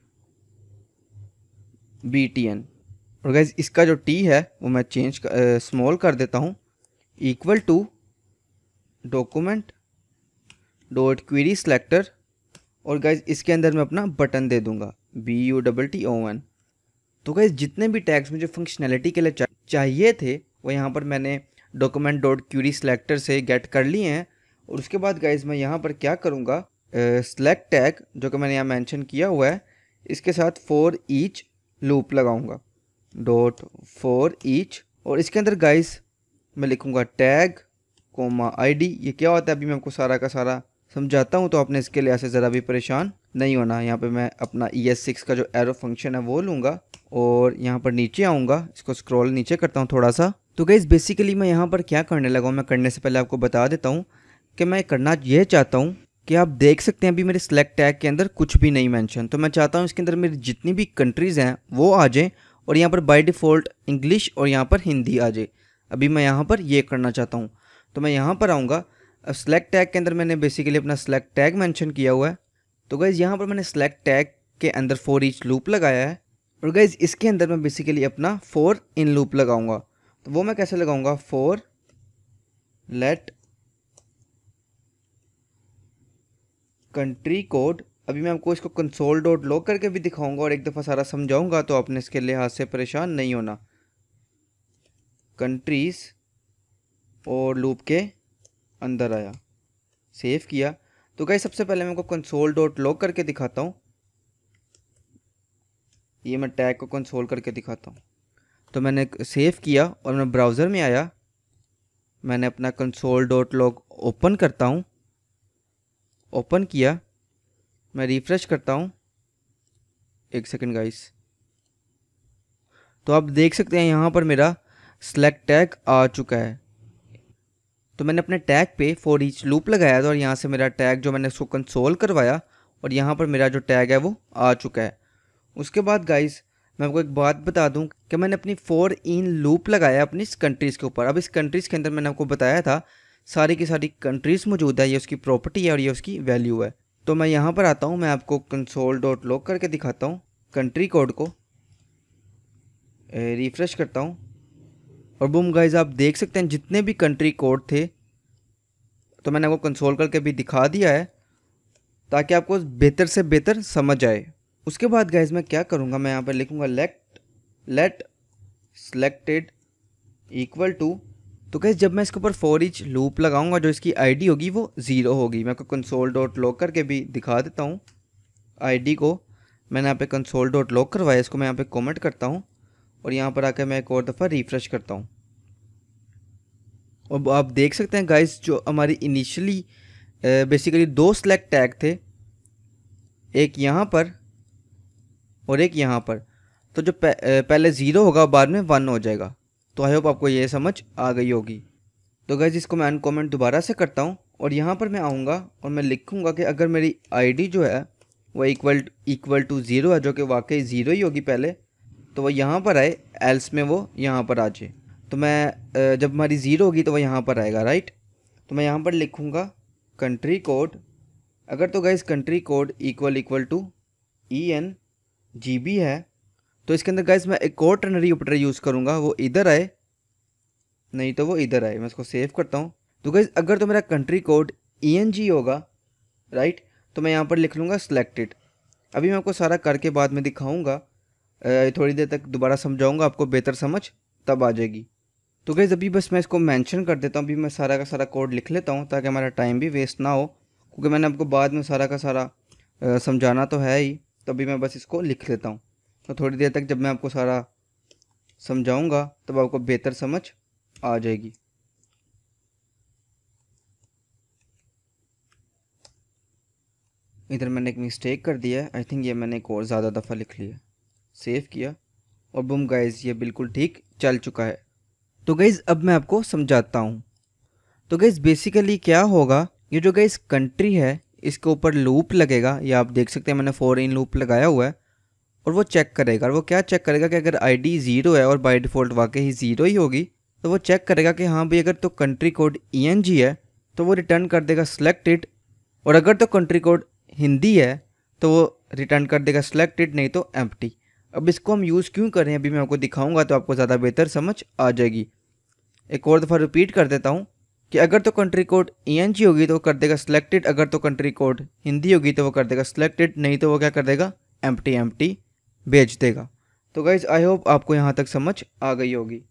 S1: BTN। और गाइज इसका जो टी है वो मैं चेंज स्मॉल कर देता हूँ, equal to document dot query selector. और गाइज इसके अंदर मैं अपना बटन दे दूंगा BUTTON। तो गाइज जितने भी टैग्स मुझे फंक्शनैलिटी के लिए चाहिए थे वो यहाँ पर मैंने डॉक्यूमेंट डॉट क्वेरी सेलेक्टर से गेट कर लिए हैं। और उसके बाद गाइज मैं यहाँ पर क्या करूँगा, सेलेक्ट टैग जो कि मैंने यहाँ मेंशन किया हुआ है, इसके साथ फॉर ईच लूप लगाऊंगा, डॉट फॉर ईच। और इसके अंदर गाइज मैं लिखूँगा टैग कोमा ID। ये क्या होता है अभी मैं आपको सारा का सारा समझाता हूँ, तो आपने इसके लिए ऐसे ज़रा भी परेशान नहीं होना। यहाँ पे मैं अपना ES6 का जो एरो फंक्शन है वो लूँगा और यहाँ पर नीचे आऊँगा, इसको स्क्रॉल नीचे करता हूँ थोड़ा सा। तो गाइज़ बेसिकली मैं यहाँ पर क्या करने लगा हूँ, मैं करने से पहले आपको बता देता हूँ कि मैं करना ये चाहता हूँ कि आप देख सकते हैं अभी मेरे सेलेक्ट टैग के अंदर कुछ भी नहीं मेंशन। तो मैं चाहता हूँ इसके अंदर मेरी जितनी भी कंट्रीज़ हैं वो आ जाएँ और यहाँ पर बाय डिफ़ॉल्ट इंग्लिश और यहाँ पर हिंदी आ जाए। अभी मैं यहाँ पर ये करना चाहता हूँ, तो मैं यहाँ पर आऊँगा। अब सेलेक्ट टैग के अंदर मैंने बेसिकली अपना सेलेक्ट टैग मेंशन किया हुआ है। तो गाइज़ यहाँ पर मैंने सेलेक्ट टैग के अंदर फॉर ईच लूप लगाया है और गाइज़ इसके अंदर मैं बेसिकली अपना फॉर इन लूप लगाऊंगा। तो वो मैं कैसे लगाऊंगा, फॉर लेट कंट्री कोड। अभी मैं आपको इसको कंसोल डॉट लॉग करके भी दिखाऊंगा और एक दफ़ा सारा समझाऊंगा, तो आपने इसके लिहाज से परेशान नहीं होना। कंट्रीज़ और लूप के अंदर आया, सेव किया। तो गाइस सबसे पहले मैं आपको कंसोल डॉट लॉग करके दिखाता हूँ। ये मैं टैग को कंसोल करके दिखाता हूँ। तो मैंने सेव किया और मैं ब्राउज़र में आया, मैंने अपना कंसोल डॉट लॉग ओपन करता हूँ। ओपन किया, मैं रिफ़्रेश करता हूँ, एक सेकंड गाइस। तो आप देख सकते हैं यहाँ पर मेरा सेलेक्ट टैग आ चुका है। तो मैंने अपने टैग पे फॉर ईच लूप लगाया था और यहाँ से मेरा टैग जो मैंने उसको कंसोल करवाया और यहाँ पर मेरा जो टैग है वो आ चुका है। उसके बाद गाइस मैं आपको एक बात बता दूं कि मैंने अपनी फॉर इन लूप लगाया अपनी इस कंट्रीज़ के ऊपर। अब इस कंट्रीज़ के अंदर मैंने आपको बताया था सारी की सारी कंट्रीज़ मौजूद है, ये उसकी प्रॉपर्टी है और ये उसकी वैल्यू है। तो मैं यहाँ पर आता हूँ, मैं आपको कंसोल डॉट लॉग करके दिखाता हूँ। कंट्री कोड को रिफ़्रेश करता हूँ और बूम गाइस आप देख सकते हैं जितने भी कंट्री कोड थे तो मैंने आपको कंसोल करके भी दिखा दिया है ताकि आपको बेहतर से बेहतर समझ आए। उसके बाद गाइस मैं क्या करूँगा, मैं यहाँ पर लिखूँगा लेट सेलेक्टेड इक्वल टू। तो गाइस जब मैं इसके ऊपर फॉर ईच लूप लगाऊंगा जो इसकी ID होगी वो 0 होगी। मैं आपको कंसोल डॉट लॉग करके भी दिखा देता हूँ। ID को मैंने यहाँ पे कंसोल डॉट लॉग करवाया, इसको मैं यहाँ पे कमेंट करता हूँ और यहाँ पर आकर मैं एक और दफ़ा रिफ़्रेश करता हूँ। और आप देख सकते हैं गाइस जो हमारी इनिशियली बेसिकली दो सेलेक्ट टैग थे, एक यहाँ पर और एक यहाँ पर। तो जो पहले 0 होगा बाद में 1 हो जाएगा। तो आई होप आपको ये समझ आ गई होगी। तो गाइस इसको मैं अनकमेंट दोबारा से करता हूँ और यहाँ पर मैं आऊँगा और मैं लिखूँगा कि अगर मेरी ID जो है वो इक्वल टू 0 है, जो कि वाकई 0 ही होगी पहले, तो वो यहाँ पर आए, एल्स में वो यहाँ पर आ जाए। तो मैं जब हमारी 0 होगी तो वो यहाँ पर आएगा, राइट। तो मैं यहाँ पर लिखूँगा कंट्री कोड। अगर तो guys country code equal to ENGB है तो इसके अंदर गाइस मैं एक और टर्नरी ऑपरेटर यूज़ करूँगा, वो इधर आए नहीं तो वो इधर आए। मैं इसको सेव करता हूँ। तो गाइस अगर तो मेरा कंट्री कोड ENG होगा, राइट, तो मैं यहाँ पर लिख लूँगा सिलेक्टेड। अभी मैं आपको सारा करके बाद में दिखाऊँगा, थोड़ी देर तक दोबारा समझाऊँगा, आपको बेहतर समझ तब आ जाएगी। तो गाइस अभी बस मैं इसको मेंशन कर देता हूँ। अभी मैं सारा का सारा कोड लिख लेता हूँ ताकि हमारा टाइम भी वेस्ट ना हो, क्योंकि मैंने आपको बाद में सारा का सारा समझाना तो है ही। तो अभी मैं बस इसको लिख लेता हूँ, तो थोड़ी देर तक जब मैं आपको सारा समझाऊँगा तब आपको बेहतर समझ आ जाएगी। इधर मैंने एक मिस्टेक कर दिया है, आई थिंक ये मैंने एक और ज़्यादा दफ़ा लिख लिया। सेव किया और बूम गाइस ये बिल्कुल ठीक चल चुका है। तो गाइस अब मैं आपको समझाता हूँ। तो गाइस बेसिकली क्या होगा, ये जो गाइस कंट्री है इसके ऊपर लूप लगेगा, ये आप देख सकते हैं मैंने फॉर इन लूप लगाया हुआ है, और वो चेक करेगा। और वो क्या चेक करेगा कि अगर आईडी 0 है और बाय डिफ़ॉल्ट वाकई ही 0 ही होगी, तो वो चेक करेगा कि हाँ भाई अगर तो कंट्री कोड ENG है तो वो रिटर्न कर देगा सिलेक्टेड, और अगर तो कंट्री कोड हिंदी है तो वो रिटर्न कर देगा सिलेक्टेड, नहीं तो एम्प्टी। अब इसको हम यूज़ क्यों करें अभी मैं आपको दिखाऊंगा, तो आपको ज़्यादा बेहतर समझ आ जाएगी। एक और दफ़ा रिपीट कर देता हूँ कि अगर तो कंट्री कोड ENG होगी तो वो कर देगा सिलेक्टेड, अगर तो कंट्री कोड हिंदी होगी तो वो कर देगा सिलेक्टेड, नहीं तो वो क्या कर देगा, एम्प्टी एम्प्टी भेज देगा। तो गाइज़ आई होप आपको यहाँ तक समझ आ गई होगी।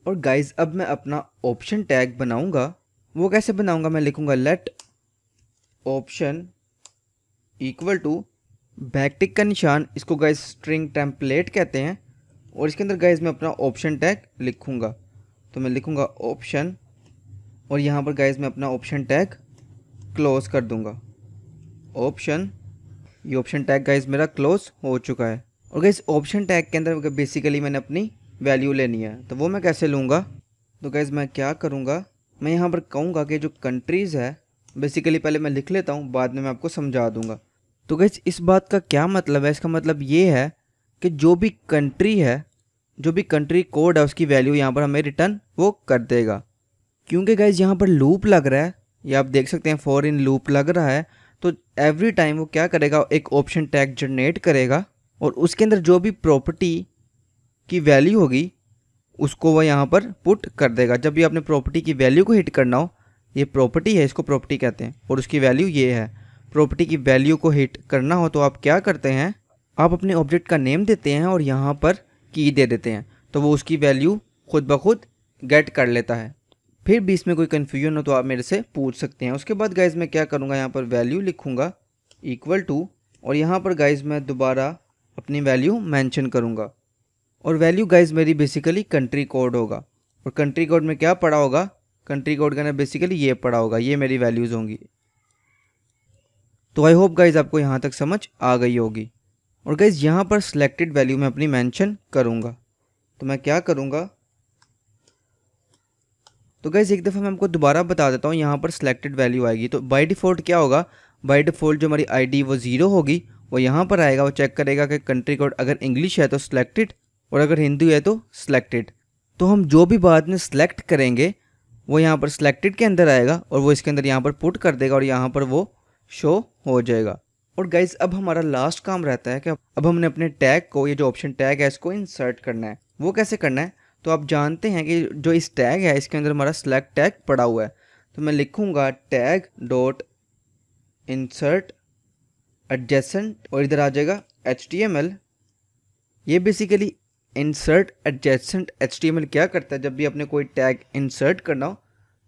S1: और गाइज़ अब मैं अपना ऑप्शन टैग बनाऊँगा। वो कैसे बनाऊँगा, मैं लिखूँगा let option equal to backtick का निशान, इसको गाइज़ स्ट्रिंग टेम्पलेट कहते हैं, और इसके अंदर गाइज़ मैं अपना ऑप्शन टैग लिखूँगा। तो मैं लिखूँगा ऑप्शन, और यहाँ पर गाइज़ मैं अपना ऑप्शन टैग क्लोज कर दूँगा। ऑप्शन, ये ऑप्शन टैग गाइज़ मेरा क्लोज हो चुका है। और गाइस ऑप्शन टैग के अंदर बेसिकली मैंने अपनी वैल्यू लेनी है, तो वो मैं कैसे लूँगा। तो गाइस मैं क्या करूँगा, मैं यहाँ पर कहूँगा कि जो कंट्रीज़ है बेसिकली पहले मैं लिख लेता हूँ, बाद में मैं आपको समझा दूँगा। तो गाइस इस बात का क्या मतलब है, इसका मतलब ये है कि जो भी कंट्री है, जो भी कंट्री कोड है, उसकी वैल्यू यहाँ पर हमें रिटर्न वो कर देगा। क्योंकि गाइस यहाँ पर लूप लग रहा है, ये आप देख सकते हैं फॉर इन लूप लग रहा है, तो एवरी टाइम वो क्या करेगा, एक ऑप्शन टैग जनरेट करेगा, और उसके अंदर जो भी प्रॉपर्टी की वैल्यू होगी उसको वह यहाँ पर पुट कर देगा। जब भी आपने प्रॉपर्टी की वैल्यू को हिट करना हो, ये प्रॉपर्टी है, इसको प्रॉपर्टी कहते हैं, और उसकी वैल्यू ये है, प्रॉपर्टी की वैल्यू को हिट करना हो तो आप क्या करते हैं, आप अपने ऑब्जेक्ट का नेम देते हैं और यहाँ पर की दे देते हैं, तो वो उसकी वैल्यू खुद ब खुद गेट कर लेता है। फिर भी इसमें कोई कन्फ्यूजन हो तो आप मेरे से पूछ सकते हैं। उसके बाद गाइज मैं क्या करूँगा, यहाँ पर वैल्यू लिखूँगा इक्वल टू, और यहाँ पर गाइज मैं दोबारा अपनी वैल्यू मेंशन करूँगा, और वैल्यू गाइज मेरी बेसिकली कंट्री कोड होगा, और कंट्री कोड में क्या पड़ा होगा, कंट्री कोड का ना बेसिकली ये पड़ा होगा, ये मेरी वैल्यूज़ होंगी। तो आई होप गाइज आपको यहाँ तक समझ आ गई होगी। और गाइज यहाँ पर सिलेक्टेड वैल्यू मैं अपनी मेंशन करूँगा, तो मैं क्या करूँगा, तो गाइज एक दफ़ा मैं आपको दोबारा बता देता हूँ, यहाँ पर सिलेक्टेड वैल्यू आएगी तो बाय डिफ़ॉल्ट क्या होगा, बाय डिफ़ॉल्ट जो हमारी आईडी वो 0 होगी, वो यहाँ पर आएगा, वो चेक करेगा कि कंट्री कोड अगर इंग्लिश है तो सिलेक्टेड, और अगर हिंदी है तो सिलेक्टेड। तो हम जो भी बाद में सिलेक्ट करेंगे वो यहाँ पर सिलेक्टेड के अंदर आएगा, और वो इसके अंदर यहाँ पर पुट कर देगा, और यहाँ पर वो शो हो जाएगा। और गाइज अब हमारा लास्ट काम रहता है कि अब हमने अपने टैग को, ये जो ऑप्शन टैग है, इसको इंसर्ट करना है। वो कैसे करना है, तो आप जानते हैं कि जो इस टैग है इसके अंदर हमारा सिलेक्ट टैग पड़ा हुआ है, तो मैं लिखूँगा टैग डॉट इंसर्ट एडजेसेंट, और इधर आ जाएगा HTML। ये बेसिकली इंसर्ट एडजेसेंट HTML क्या करता है, जब भी आपने कोई टैग इंसर्ट करना हो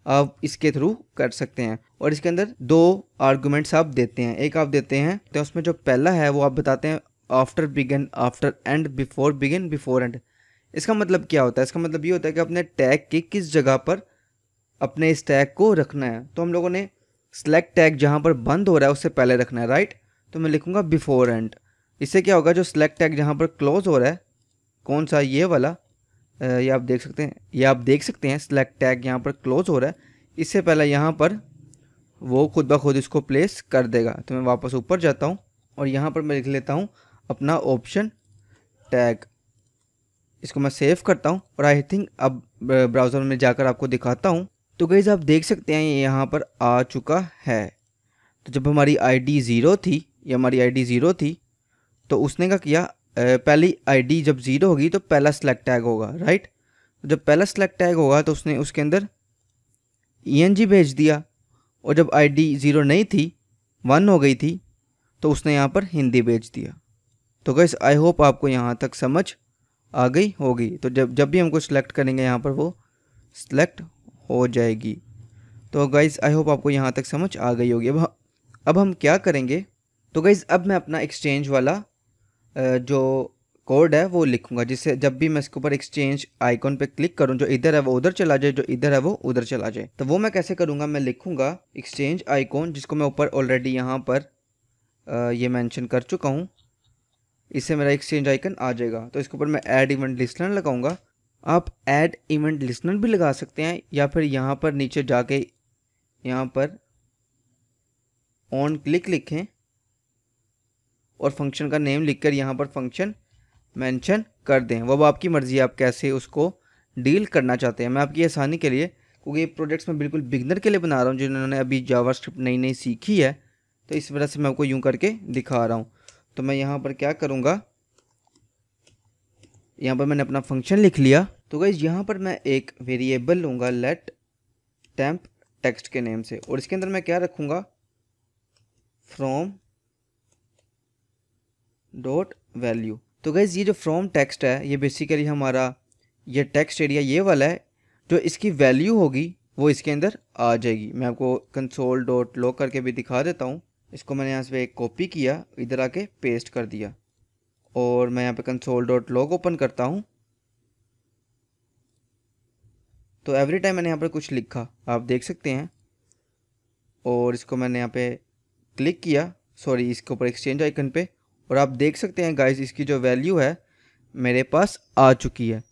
S1: आप इसके थ्रू कर सकते हैं, और इसके अंदर 2 आर्गुमेंट्स आप देते हैं। एक आप देते हैं तो उसमें जो पहला है वो आप बताते हैं after begin, after and, before begin, before and. इसका मतलब क्या होता है, इसका मतलब ये होता है कि अपने टैग की किस जगह पर अपने इस टैग को रखना है। तो हम लोगों ने सिलेक्ट टैग जहाँ पर बंद हो रहा है उससे पहले रखना है, राइट। तो मैं लिखूँगा बिफोर एंड। इससे क्या होगा, जो सिलेक्ट टैग जहाँ पर क्लोज हो रहा है, कौन सा, ये वाला, ये आप देख सकते हैं, ये आप देख सकते हैं सिलेक्ट टैग यहाँ पर क्लोज हो रहा है, इससे पहले यहाँ पर वो खुद ब खुद इसको प्लेस कर देगा। तो मैं वापस ऊपर जाता हूँ और यहाँ पर मैं लिख लेता हूँ अपना ऑप्शन टैग, इसको मैं सेव करता हूँ, और आई थिंक अब ब्राउज़र में जाकर आपको दिखाता हूँ। तो गाइस आप देख सकते हैं ये यहाँ पर आ चुका है। तो जब हमारी आईडी 0 थी, ये हमारी आईडी 0 थी, तो उसने क्या किया, पहली आईडी जब 0 होगी तो पहला सिलेक्ट टैग होगा, राइट। तो जब पहला सिलेक्ट टैग होगा तो उसने उसके अंदर ENG भेज दिया, और जब आईडी 0 नहीं थी, 1 हो गई थी, तो उसने यहाँ पर हिंदी भेज दिया। तो गाइस आई होप आपको यहाँ तक समझ आ गई होगी। तो जब भी हमको सिलेक्ट करेंगे यहाँ पर वो सिलेक्ट हो जाएगी। तो गाइस आई होप आपको यहाँ तक समझ आ गई होगी। अब हम क्या करेंगे, तो गाइस अब मैं अपना एक्सचेंज वाला जो कोड है वो लिखूंगा, जिससे जब भी मैं इसके ऊपर एक्सचेंज आइकॉन पे क्लिक करूं, जो इधर है वो उधर चला जाए, जो इधर है वो उधर चला जाए। तो वो मैं कैसे करूंगा, मैं लिखूंगा एक्सचेंज आइकॉन, जिसको मैं ऊपर ऑलरेडी यहाँ पर ये मेंशन कर चुका हूँ, इससे मेरा एक्सचेंज आइकन आ जाएगा। तो इसके ऊपर मैं ऐड इवेंट लिस्टनर लगाऊंगा। आप ऐड इवेंट लिस्टनर भी लगा सकते हैं, या फिर यहाँ पर नीचे जाके यहाँ पर ऑन क्लिक लिखें और फंक्शन का नेम लिखकर यहाँ पर फंक्शन मेंशन कर दें। वो अब आपकी मर्ज़ी है आप कैसे उसको डील करना चाहते हैं। मैं आपकी आसानी के लिए, क्योंकि ये प्रोजेक्ट्स मैं बिल्कुल बिगनर के लिए बना रहा हूँ जिन्होंने अभी जावास्क्रिप्ट नई नई सीखी है, तो इस वजह से मैं आपको यूँ करके दिखा रहा हूँ। तो मैं यहाँ पर क्या करूँगा, यहाँ पर मैंने अपना फंक्शन लिख लिया। तो गाइस यहाँ पर मैं एक वेरिएबल लूँगा लेट टेम्प टेक्स्ट के नेम से, और इसके अंदर मैं क्या रखूँगा, फ्रॉम डॉट वैल्यू। तो गाइस ये जो फ्रॉम टेक्स्ट है ये बेसिकली हमारा ये टेक्स्ट एरिया ये वाला है, जो इसकी वैल्यू होगी वो इसके अंदर आ जाएगी। मैं आपको कंसोल डॉट लॉग करके भी दिखा देता हूँ। इसको मैंने यहाँ से कॉपी किया, इधर आके पेस्ट कर दिया, और मैं यहाँ पे कंसोल डॉट लॉग ओपन करता हूँ। तो एवरी टाइम मैंने यहाँ पर कुछ लिखा आप देख सकते हैं, और इसको मैंने यहाँ पे क्लिक किया, सॉरी इसके ऊपर एक्सचेंज आइकन पे, और आप देख सकते हैं गाइस इसकी जो वैल्यू है मेरे पास आ चुकी है।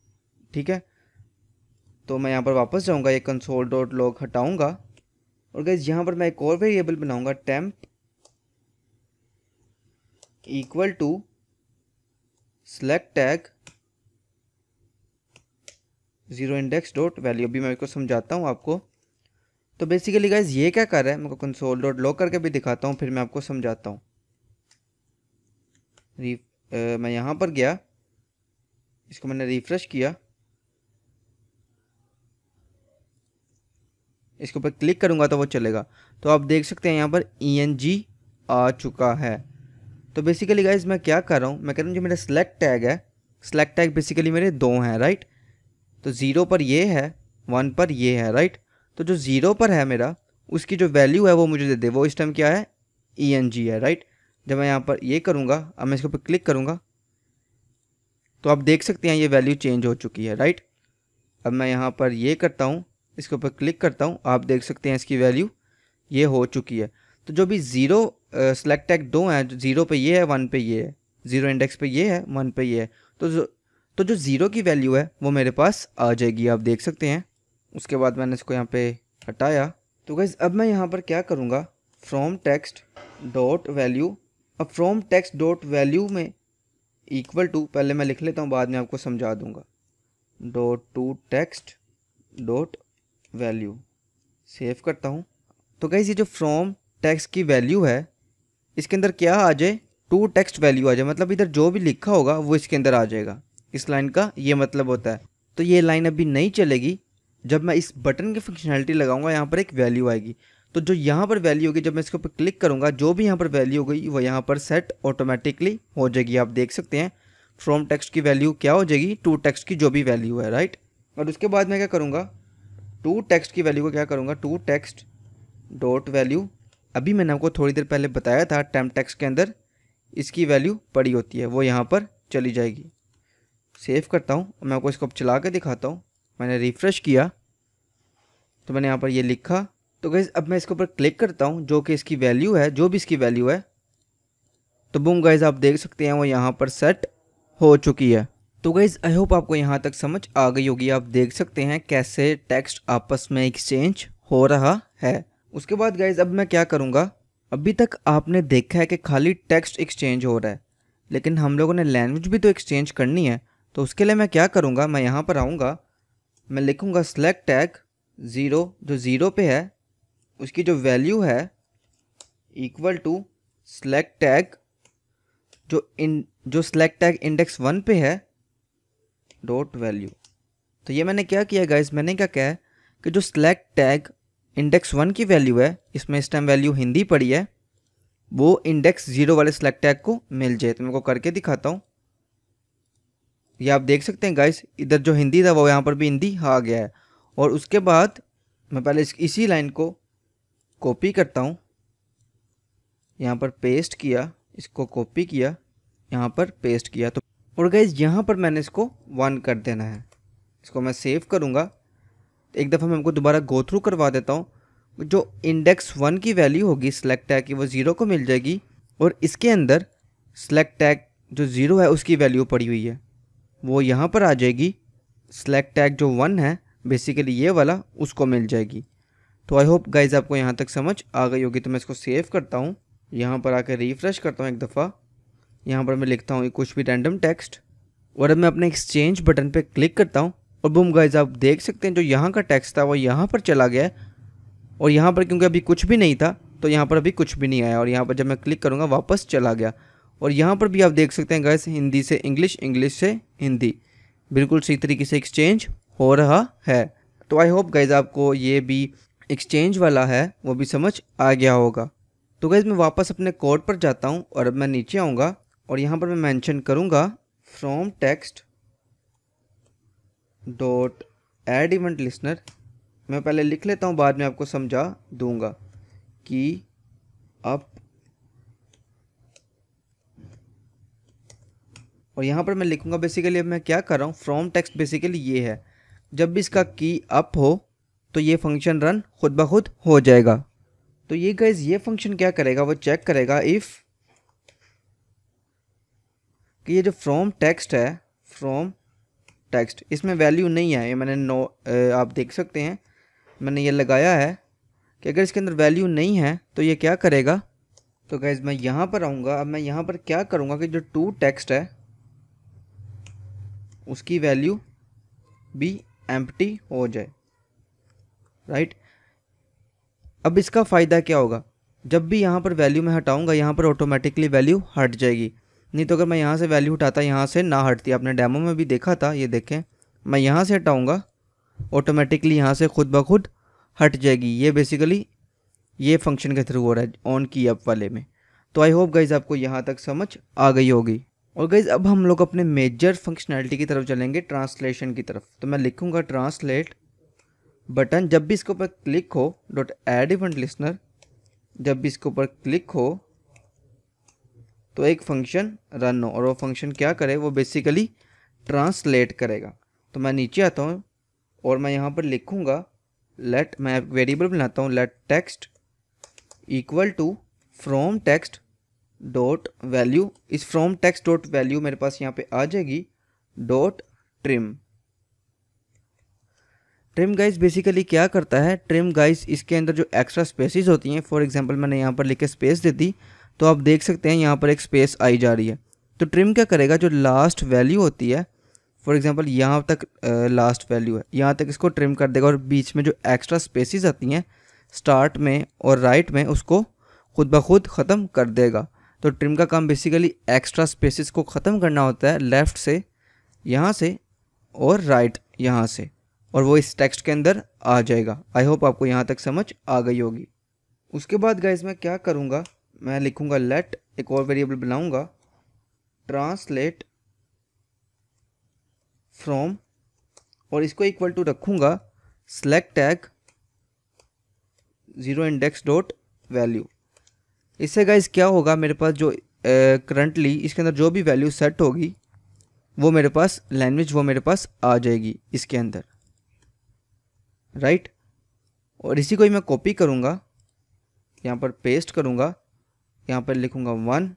S1: ठीक है, तो मैं यहाँ पर वापस जाऊँगा, ये कंसोल डॉट लॉग हटाऊँगा, और गाइस यहाँ पर मैं एक और वेरिएबल बनाऊँगा, temp equal to select tag zero index dot value. अभी मैं इसको समझाता हूँ आपको। तो बेसिकली गाइस ये क्या कर रहा है, मैं कंसोल डॉट लॉग करके भी दिखाता हूँ, फिर मैं आपको समझाता हूँ। मैं यहाँ पर गया, इसको मैंने रिफ्रेश किया, इसके ऊपर क्लिक करूँगा तो वो चलेगा। तो आप देख सकते हैं यहाँ पर ENG आ चुका है। तो बेसिकली गाइज मैं क्या कर रहा हूँ, मैं कह रहा हूँ जो मेरा सेलेक्ट टैग है, सेलेक्ट टैग बेसिकली मेरे दो हैं, राइट। तो 0 पर ये है, 1 पर ये है, राइट। तो जो 0 पर है मेरा, उसकी जो वैल्यू है वो मुझे दे दे, वो इस टाइम क्या है, ENG है, राइट। जब मैं यहाँ पर ये करूँगा, अब मैं इसके ऊपर क्लिक करूँगा तो आप देख सकते हैं ये वैल्यू चेंज हो चुकी है, राइट। अब मैं यहाँ पर ये करता हूँ, इसके ऊपर क्लिक करता हूँ, आप देख सकते हैं इसकी वैल्यू ये हो चुकी है। तो जो भी 0 सेलेक्ट टैग दो हैं, 0 पे ये है, 1 पे ये है, 0 इंडेक्स पे ये है, 1 पे ये है, तो जो 0 की वैल्यू है वो मेरे पास आ जाएगी, आप देख सकते हैं। उसके बाद मैंने इसको यहाँ पे हटाया। तो गाइस अब मैं यहाँ पर क्या करूँगा, फ्रॉम टेक्स्ट डॉट वैल्यू। अब फ्रॉम टेक्स्ट डॉट वैल्यू में इक्वल टू, पहले मैं लिख लेता हूँ बाद में आपको समझा दूँगा, dot to text dot value. Save करता हूँ। तो गाइस ये जो फ्रॉम टेक्स्ट की वैल्यू है, इसके अंदर क्या आ जाए, टू टेक्स्ट वैल्यू आ जाए, मतलब इधर जो भी लिखा होगा वो इसके अंदर आ जाएगा। इस लाइन का ये मतलब होता है। तो ये लाइन अभी नहीं चलेगी, जब मैं इस बटन की फंक्शनैलिटी लगाऊंगा यहाँ पर एक वैल्यू आएगी। तो जो यहाँ पर वैल्यू होगी, जब मैं इसके ऊपर क्लिक करूँगा, जो भी यहाँ पर वैल्यू होगी वो यहाँ पर सेट ऑटोमेटिकली हो जाएगी। आप देख सकते हैं फ्रॉम टेक्स्ट की वैल्यू क्या हो जाएगी, टू टेक्स्ट की जो भी वैल्यू है, राइट। और उसके बाद मैं क्या करूँगा, टू टेक्स्ट की वैल्यू को क्या करूँगा, टू टेक्स्ट डॉट वैल्यू। अभी मैंने आपको थोड़ी देर पहले बताया था टेम्प टेक्स्ट के अंदर इसकी वैल्यू पड़ी होती है, वो यहाँ पर चली जाएगी। सेव करता हूँ, मैं आपको इसको चला के दिखाता हूँ। मैंने रिफ़्रेश किया तो मैंने यहाँ पर ये लिखा। तो गाइस अब मैं इसके ऊपर क्लिक करता हूँ, जो कि इसकी वैल्यू है, जो भी इसकी वैल्यू है, तो बूम गाइस आप देख सकते हैं वो यहाँ पर सेट हो चुकी है। तो गाइस आई होप आपको यहाँ तक समझ आ गई होगी। आप देख सकते हैं कैसे टेक्स्ट आपस में एक्सचेंज हो रहा है। उसके बाद गाइस अब मैं क्या करूँगा, अभी तक आपने देखा है कि खाली टेक्स्ट एक्सचेंज हो रहा है, लेकिन हम लोगों ने लैंग्वेज भी तो एक्सचेंज करनी है। तो उसके लिए मैं क्या करूँगा, मैं यहाँ पर आऊँगा, मैं लिखूँगा सेलेक्ट टैग 0, जो 0 पे है उसकी जो वैल्यू है इक्वल टू सेलेक्ट टैग जो सेलेक्ट टैग इंडेक्स 1 पे है डॉट वैल्यू। तो ये मैंने क्या किया गाइस, मैंने क्या कहा है कि जो सेलेक्ट टैग इंडेक्स 1 की वैल्यू है, इसमें इस टाइम वैल्यू हिंदी पड़ी है, वो इंडेक्स 0 वाले सेलेक्ट टैग को मिल जाए। तो मैं को करके दिखाता हूँ। ये आप देख सकते हैं गाइस, इधर जो हिंदी था वो यहाँ पर भी हिंदी आ गया है। और उसके बाद मैं पहले इसी लाइन को कॉपी करता हूँ, यहाँ पर पेस्ट किया, इसको कॉपी किया, यहाँ पर पेस्ट किया। तो और गाइस यहाँ पर मैंने इसको 1 कर देना है। इसको मैं सेव करूँगा, एक दफ़ा मैं हमको दोबारा गो थ्रू करवा देता हूँ। जो इंडेक्स 1 की वैल्यू होगी सेलेक्ट टैग की, वो 0 को मिल जाएगी, और इसके अंदर सेलेक्ट टैग जो 0 है उसकी वैल्यू पड़ी हुई है, वो यहाँ पर आ जाएगी। सेलेक्ट टैग जो 1 है बेसिकली ये वाला, उसको मिल जाएगी। तो आई होप गाइज आपको यहाँ तक समझ आ गई होगी। तो मैं इसको सेव करता हूँ, यहाँ पर आकर रिफ्रेश करता हूँ एक दफ़ा, यहाँ पर मैं लिखता हूँ कुछ भी रैंडम टेक्स्ट, और अब मैं अपने एक्सचेंज बटन पे क्लिक करता हूँ और बूम गाइज आप देख सकते हैं जो यहाँ का टेक्स्ट था वो यहाँ पर चला गया है, और यहाँ पर क्योंकि अभी कुछ भी नहीं था तो यहाँ पर अभी कुछ भी नहीं आया, और यहाँ पर जब मैं क्लिक करूँगा वापस चला गया। और यहाँ पर भी आप देख सकते हैं गाइस हिंदी से इंग्लिश, इंग्लिश से हिंदी बिल्कुल सही तरीके से एक्सचेंज हो रहा है। तो आई होप गाइज आपको ये भी एक्सचेंज वाला है वो भी समझ आ गया होगा। तो गाइज मैं वापस अपने कोड पर जाता हूँ और अब मैं नीचे आऊँगा और यहाँ पर मैं मेंशन करूँगा from text dot add event listener. मैं पहले लिख लेता हूँ, बाद में आपको समझा दूंगा कि अप, और यहाँ पर मैं लिखूँगा बेसिकली अब मैं क्या कर रहा हूँ, फ्रॉम टेक्स्ट बेसिकली ये है, जब भी इसका की अप हो तो ये फंक्शन रन खुद ब खुद हो जाएगा। तो ये गाइज ये फंक्शन क्या करेगा, वो चेक करेगा इफ़ कि ये जो फ्रॉम टेक्स्ट है, फ्रॉम टेक्स्ट इसमें वैल्यू नहीं है, ये मैंने आप देख सकते हैं मैंने ये लगाया है कि अगर इसके अंदर वैल्यू नहीं है तो ये क्या करेगा। तो गाइज मैं यहाँ पर आऊँगा, अब मैं यहाँ पर क्या करूँगा कि जो टू टेक्स्ट है उसकी वैल्यू भी एम्प्टी हो जाए, राइट। अब इसका फ़ायदा क्या होगा, जब भी यहाँ पर वैल्यू मैं हटाऊँगा यहाँ पर ऑटोमेटिकली वैल्यू हट जाएगी। नहीं तो अगर मैं यहाँ से वैल्यू हटाता यहाँ से ना हटती, आपने डेमो में भी देखा था, ये देखें मैं यहाँ से हटाऊँगा ऑटोमेटिकली यहाँ से खुद ब खुद हट जाएगी। ये बेसिकली ये फंक्शन के थ्रू हो रहा है ऑन की अप वाले में। तो आई होप गाइज आपको यहाँ तक समझ आ गई होगी। और गाइज अब हम लोग अपने मेजर फंक्शनैलिटी की तरफ चलेंगे, ट्रांसलेशन की तरफ। तो मैं लिखूँगा ट्रांसलेट बटन, जब भी इसके ऊपर क्लिक हो डॉट ऐड इवेंट लिसनर, जब भी इसके ऊपर क्लिक हो तो एक फंक्शन रन हो, और वो फंक्शन क्या करे, वो बेसिकली ट्रांसलेट करेगा। तो मैं नीचे आता हूँ और मैं यहाँ पर लिखूँगा लेट, मैं वेरिएबल बनाता हूँ let text equal to from text dot value. इस फ्रॉम टेक्स्ट डॉट वैल्यू मेरे पास यहाँ पे आ जाएगी dot trim. Trim guys basically क्या करता है, ट्रिम गाइस इसके अंदर जो एक्स्ट्रा स्पेसिस होती हैं, फॉर एग्जांपल मैंने यहाँ पर लिख के स्पेस दे दी तो आप देख सकते हैं यहाँ पर एक स्पेस आई जा रही है। तो ट्रिम क्या करेगा, जो लास्ट वैल्यू होती है, फॉर एग्जांपल यहाँ तक लास्ट वैल्यू है, यहाँ तक इसको ट्रिम कर देगा, और बीच में जो एक्स्ट्रा स्पेसिस आती हैं स्टार्ट में और राइट में उसको खुद ब खुद ख़त्म कर देगा। तो ट्रिम का काम बेसिकली एक्स्ट्रा स्पेसिस को ख़त्म करना होता है, लेफ़्ट से यहाँ से और राइट यहाँ से, और वो इस टेक्स्ट के अंदर आ जाएगा। आई होप आपको यहाँ तक समझ आ गई होगी। उसके बाद गाइज मैं क्या करूँगा, मैं लिखूँगा लेट, एक और वेरिएबल बनाऊँगा ट्रांसलेट फ्रॉम, और इसको इक्वल टू रखूँगा select tag zero index dot value. इससे गाइज क्या होगा, मेरे पास जो करंटली इसके अंदर जो भी वैल्यू सेट होगी वो मेरे पास लैंग्वेज वो मेरे पास आ जाएगी इसके अंदर, राइट। और इसी को ही मैं कॉपी करूँगा, यहाँ पर पेस्ट करूँगा, यहाँ पर लिखूँगा 1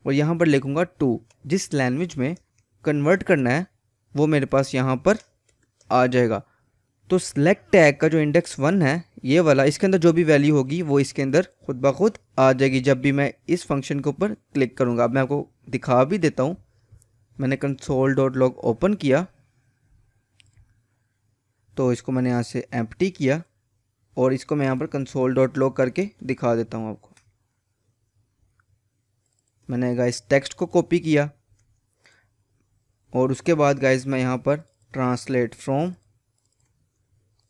S1: और यहाँ पर लिखूँगा 2। जिस लैंग्वेज में कन्वर्ट करना है वो मेरे पास यहाँ पर आ जाएगा। तो सेलेक्ट टैग का जो इंडेक्स 1 है ये वाला, इसके अंदर जो भी वैल्यू होगी वो इसके अंदर खुद ब खुद आ जाएगी जब भी मैं इस फंक्शन के ऊपर क्लिक करूँगा। अब मैं आपको दिखा भी देता हूँ, मैंने console.log ओपन किया तो इसको मैंने यहाँ से एम्प्टी किया, और इसको मैं यहाँ पर console.log करके दिखा देता हूँ आपको। मैंने गाइस टेक्स्ट को कॉपी किया और उसके बाद गाइस मैं यहाँ पर ट्रांसलेट फ्रॉम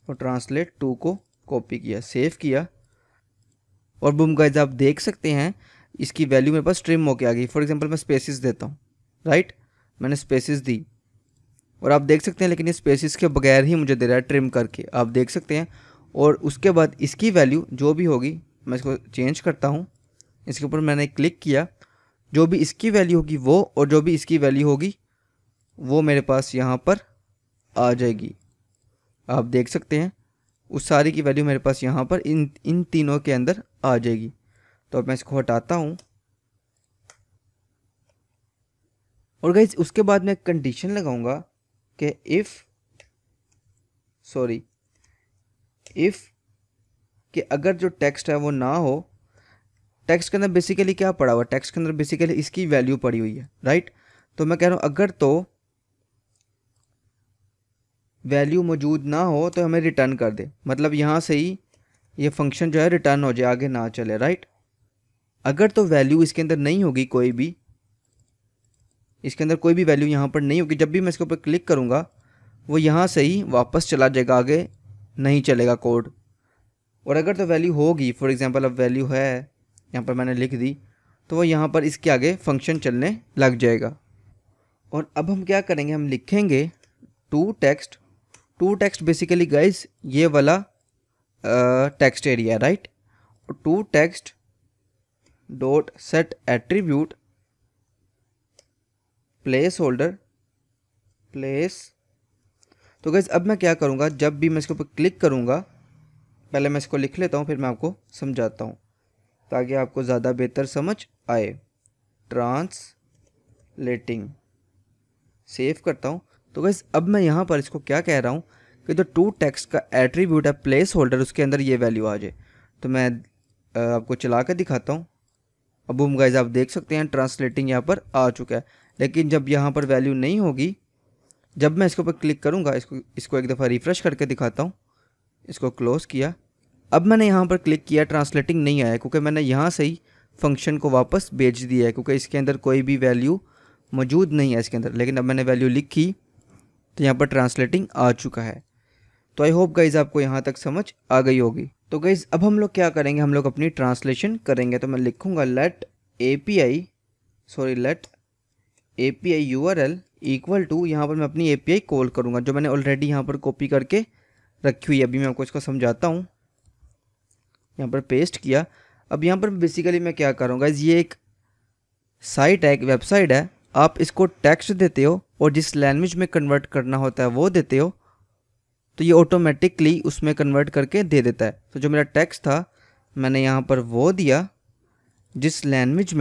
S1: और ट्रांसलेट टू को कॉपी किया, सेव किया, और बूम गाइस आप देख सकते हैं इसकी वैल्यू मेरे पास ट्रिम होके आ गई। फॉर एग्जांपल मैं स्पेसिस देता हूँ, राइट, मैंने स्पेसिस दी और आप देख सकते हैं, लेकिन ये स्पेसिस के बगैर ही मुझे दे रहा है ट्रिम करके, आप देख सकते हैं। और उसके बाद इसकी वैल्यू जो भी होगी, मैं इसको चेंज करता हूँ, इसके ऊपर मैंने क्लिक किया, जो भी इसकी वैल्यू होगी वो, और जो भी इसकी वैल्यू होगी वो मेरे पास यहाँ पर आ जाएगी। आप देख सकते हैं उस सारी की वैल्यू मेरे पास यहाँ पर इन तीनों के अंदर आ जाएगी। तो अब मैं इसको हटाता हूँ, और गाइस उसके बाद मैं कंडीशन लगाऊंगा कि इफ़ कि अगर जो टेक्स्ट है वो ना हो, टेक्स्ट के अंदर बेसिकली क्या पड़ा हुआ, टेक्स्ट के अंदर बेसिकली इसकी वैल्यू पड़ी हुई है, राइट। तो मैं कह रहा हूँ अगर तो वैल्यू मौजूद ना हो तो हमें रिटर्न कर दे, मतलब यहाँ से ही ये फंक्शन जो है रिटर्न हो जाए, आगे ना चले, राइट। अगर तो वैल्यू इसके अंदर नहीं होगी, कोई भी इसके अंदर कोई भी वैल्यू यहाँ पर नहीं होगी, जब भी मैं इसके ऊपर क्लिक करूँगा वो यहाँ से ही वापस चला जाएगा, आगे नहीं चलेगा कोड। और अगर तो वैल्यू होगी, फॉर एग्जांपल अब वैल्यू है यहाँ पर मैंने लिख दी, तो वो यहाँ पर इसके आगे फंक्शन चलने लग जाएगा। और अब हम क्या करेंगे, हम लिखेंगे टू टेक्स्ट बेसिकली गाइस ये वाला text area, right. To text dot set attribute placeholder place. तो गाइस अब मैं क्या करूँगा, जब भी मैं इसके ऊपर क्लिक करूँगा, पहले मैं इसको लिख लेता हूँ फिर मैं आपको समझाता हूँ ताकि आपको ज़्यादा बेहतर समझ आए। ट्रांसलेटिंग, सेव करता हूँ। तो गाइस अब मैं यहाँ पर इसको क्या कह रहा हूँ कि जो टू टेक्स्ट का एट्रीब्यूट है प्लेस होल्डर, उसके अंदर ये वैल्यू आ जाए। तो मैं आपको चला कर दिखाता हूँ। अब हम गाइस आप देख सकते हैं ट्रांसलेटिंग यहाँ पर आ चुका है, लेकिन जब यहाँ पर वैल्यू नहीं होगी, जब मैं इसके ऊपर क्लिक करूँगा, इसको एक दफ़ा रिफ़्रेश करके दिखाता हूँ। इसको क्लोज़ किया, अब मैंने यहाँ पर क्लिक किया, ट्रांसलेटिंग नहीं आया क्योंकि मैंने यहाँ से ही फंक्शन को वापस भेज दिया है, क्योंकि इसके अंदर कोई भी वैल्यू मौजूद नहीं है इसके अंदर। लेकिन अब मैंने वैल्यू लिखी तो यहाँ पर ट्रांसलेटिंग आ चुका है। तो आई होप गाइज़ आपको यहाँ तक समझ आ गई होगी। तो गाइज़ अब हम लोग क्या करेंगे, हम लोग अपनी ट्रांसलेशन करेंगे। तो मैं लिखूँगा let API URL equal to, यहाँ पर मैं अपनी API कॉल करूँगा जो मैंने ऑलरेडी यहाँ पर कॉपी करके रखी हुई है। अभी मैं आपको इसको समझाता हूँ। यहाँ पर पेस्ट किया। अब यहाँ पर बेसिकली मैं क्या करूँगा, ये एक साइट है, एक वेबसाइट है। आप इसको टेक्स्ट देते हो और जिस लैंग्वेज में कन्वर्ट करना होता है वो देते हो, तो ये ऑटोमेटिकली उसमें कन्वर्ट करके दे देता है। तो जो मेरा टेक्स्ट था मैंने यहाँ पर वो दिया, जिस लैंग्वेज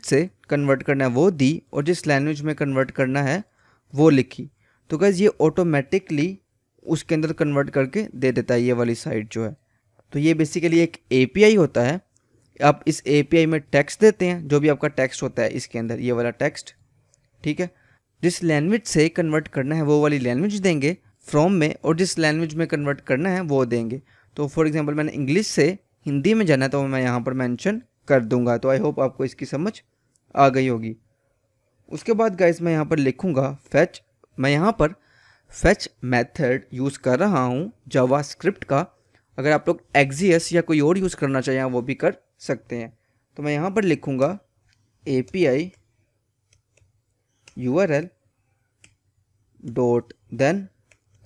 S1: से कन्वर्ट करना है वो दी, और जिस लैंग्वेज में कन्वर्ट करना है वो लिखी। तो गाइस ये ऑटोमेटिकली उसके अंदर कन्वर्ट करके दे देता है ये वाली साइट जो है। तो ये बेसिकली एक API होता है। आप इस API में टेक्स्ट देते हैं, जो भी आपका टेक्स्ट होता है इसके अंदर, ये वाला टेक्स्ट, ठीक है। जिस लैंग्वेज से कन्वर्ट करना है वो वाली लैंग्वेज देंगे फ्रॉम में, और जिस लैंग्वेज में कन्वर्ट करना है वो देंगे। तो फॉर एग्जांपल मैंने इंग्लिश से हिंदी में जाना है तो मैं यहाँ पर मेंशन कर दूंगा। तो आई होप आपको इसकी समझ आ गई होगी। उसके बाद गाइस मैं यहाँ पर लिखूँगा फैच। मैं यहाँ पर फैच मेथड यूज़ कर रहा हूँ जावास्क्रिप्ट का। अगर आप लोग एक्सियस या कोई और यूज़ करना चाहें वो भी कर सकते हैं। तो मैं यहाँ पर लिखूँगा API URL dot then,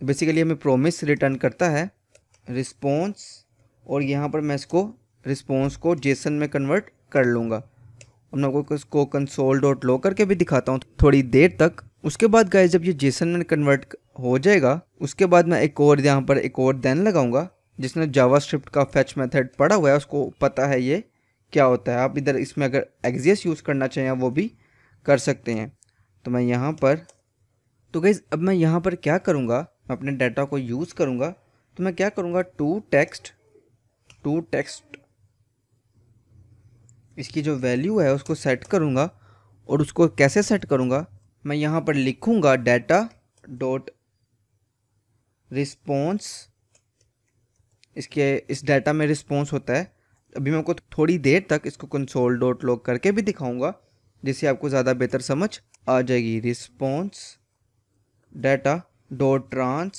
S1: basically हमें प्रोमिस रिटर्न करता है रिस्पॉन्स, और यहाँ पर मैं इसको रिस्पॉन्स को जेसन में कन्वर्ट कर लूँगा। और मैं आपको इसको console.log करके भी दिखाता हूँ थोड़ी देर तक। उसके बाद गाइस जब ये जेसन में कन्वर्ट हो जाएगा, उसके बाद मैं एक और यहाँ पर एक और देन लगाऊंगा। जिसने जावास्क्रिप्ट का फैच मेथड पढ़ा हुआ है उसको पता है ये क्या होता है। आप इधर इसमें अगर एक्सियस यूज़ करना चाहें वो भी कर सकते हैं। तो मैं यहाँ पर, तो गाइस अब मैं यहाँ पर क्या करूँगा, मैं अपने डाटा को यूज़ करूँगा। तो मैं क्या करूँगा, टू टेक्स्ट इसकी जो वैल्यू है उसको सेट करूँगा। और उसको कैसे सेट करूँगा, मैं यहाँ पर लिखूँगा डाटा डॉट रिस्पॉन्स। इस डाटा में रिस्पॉन्स होता है। अभी मैं आपको थोड़ी देर तक इसको console.log करके भी दिखाऊंगा, जिससे आपको ज़्यादा बेहतर समझ आ जाएगी। Response data dot translated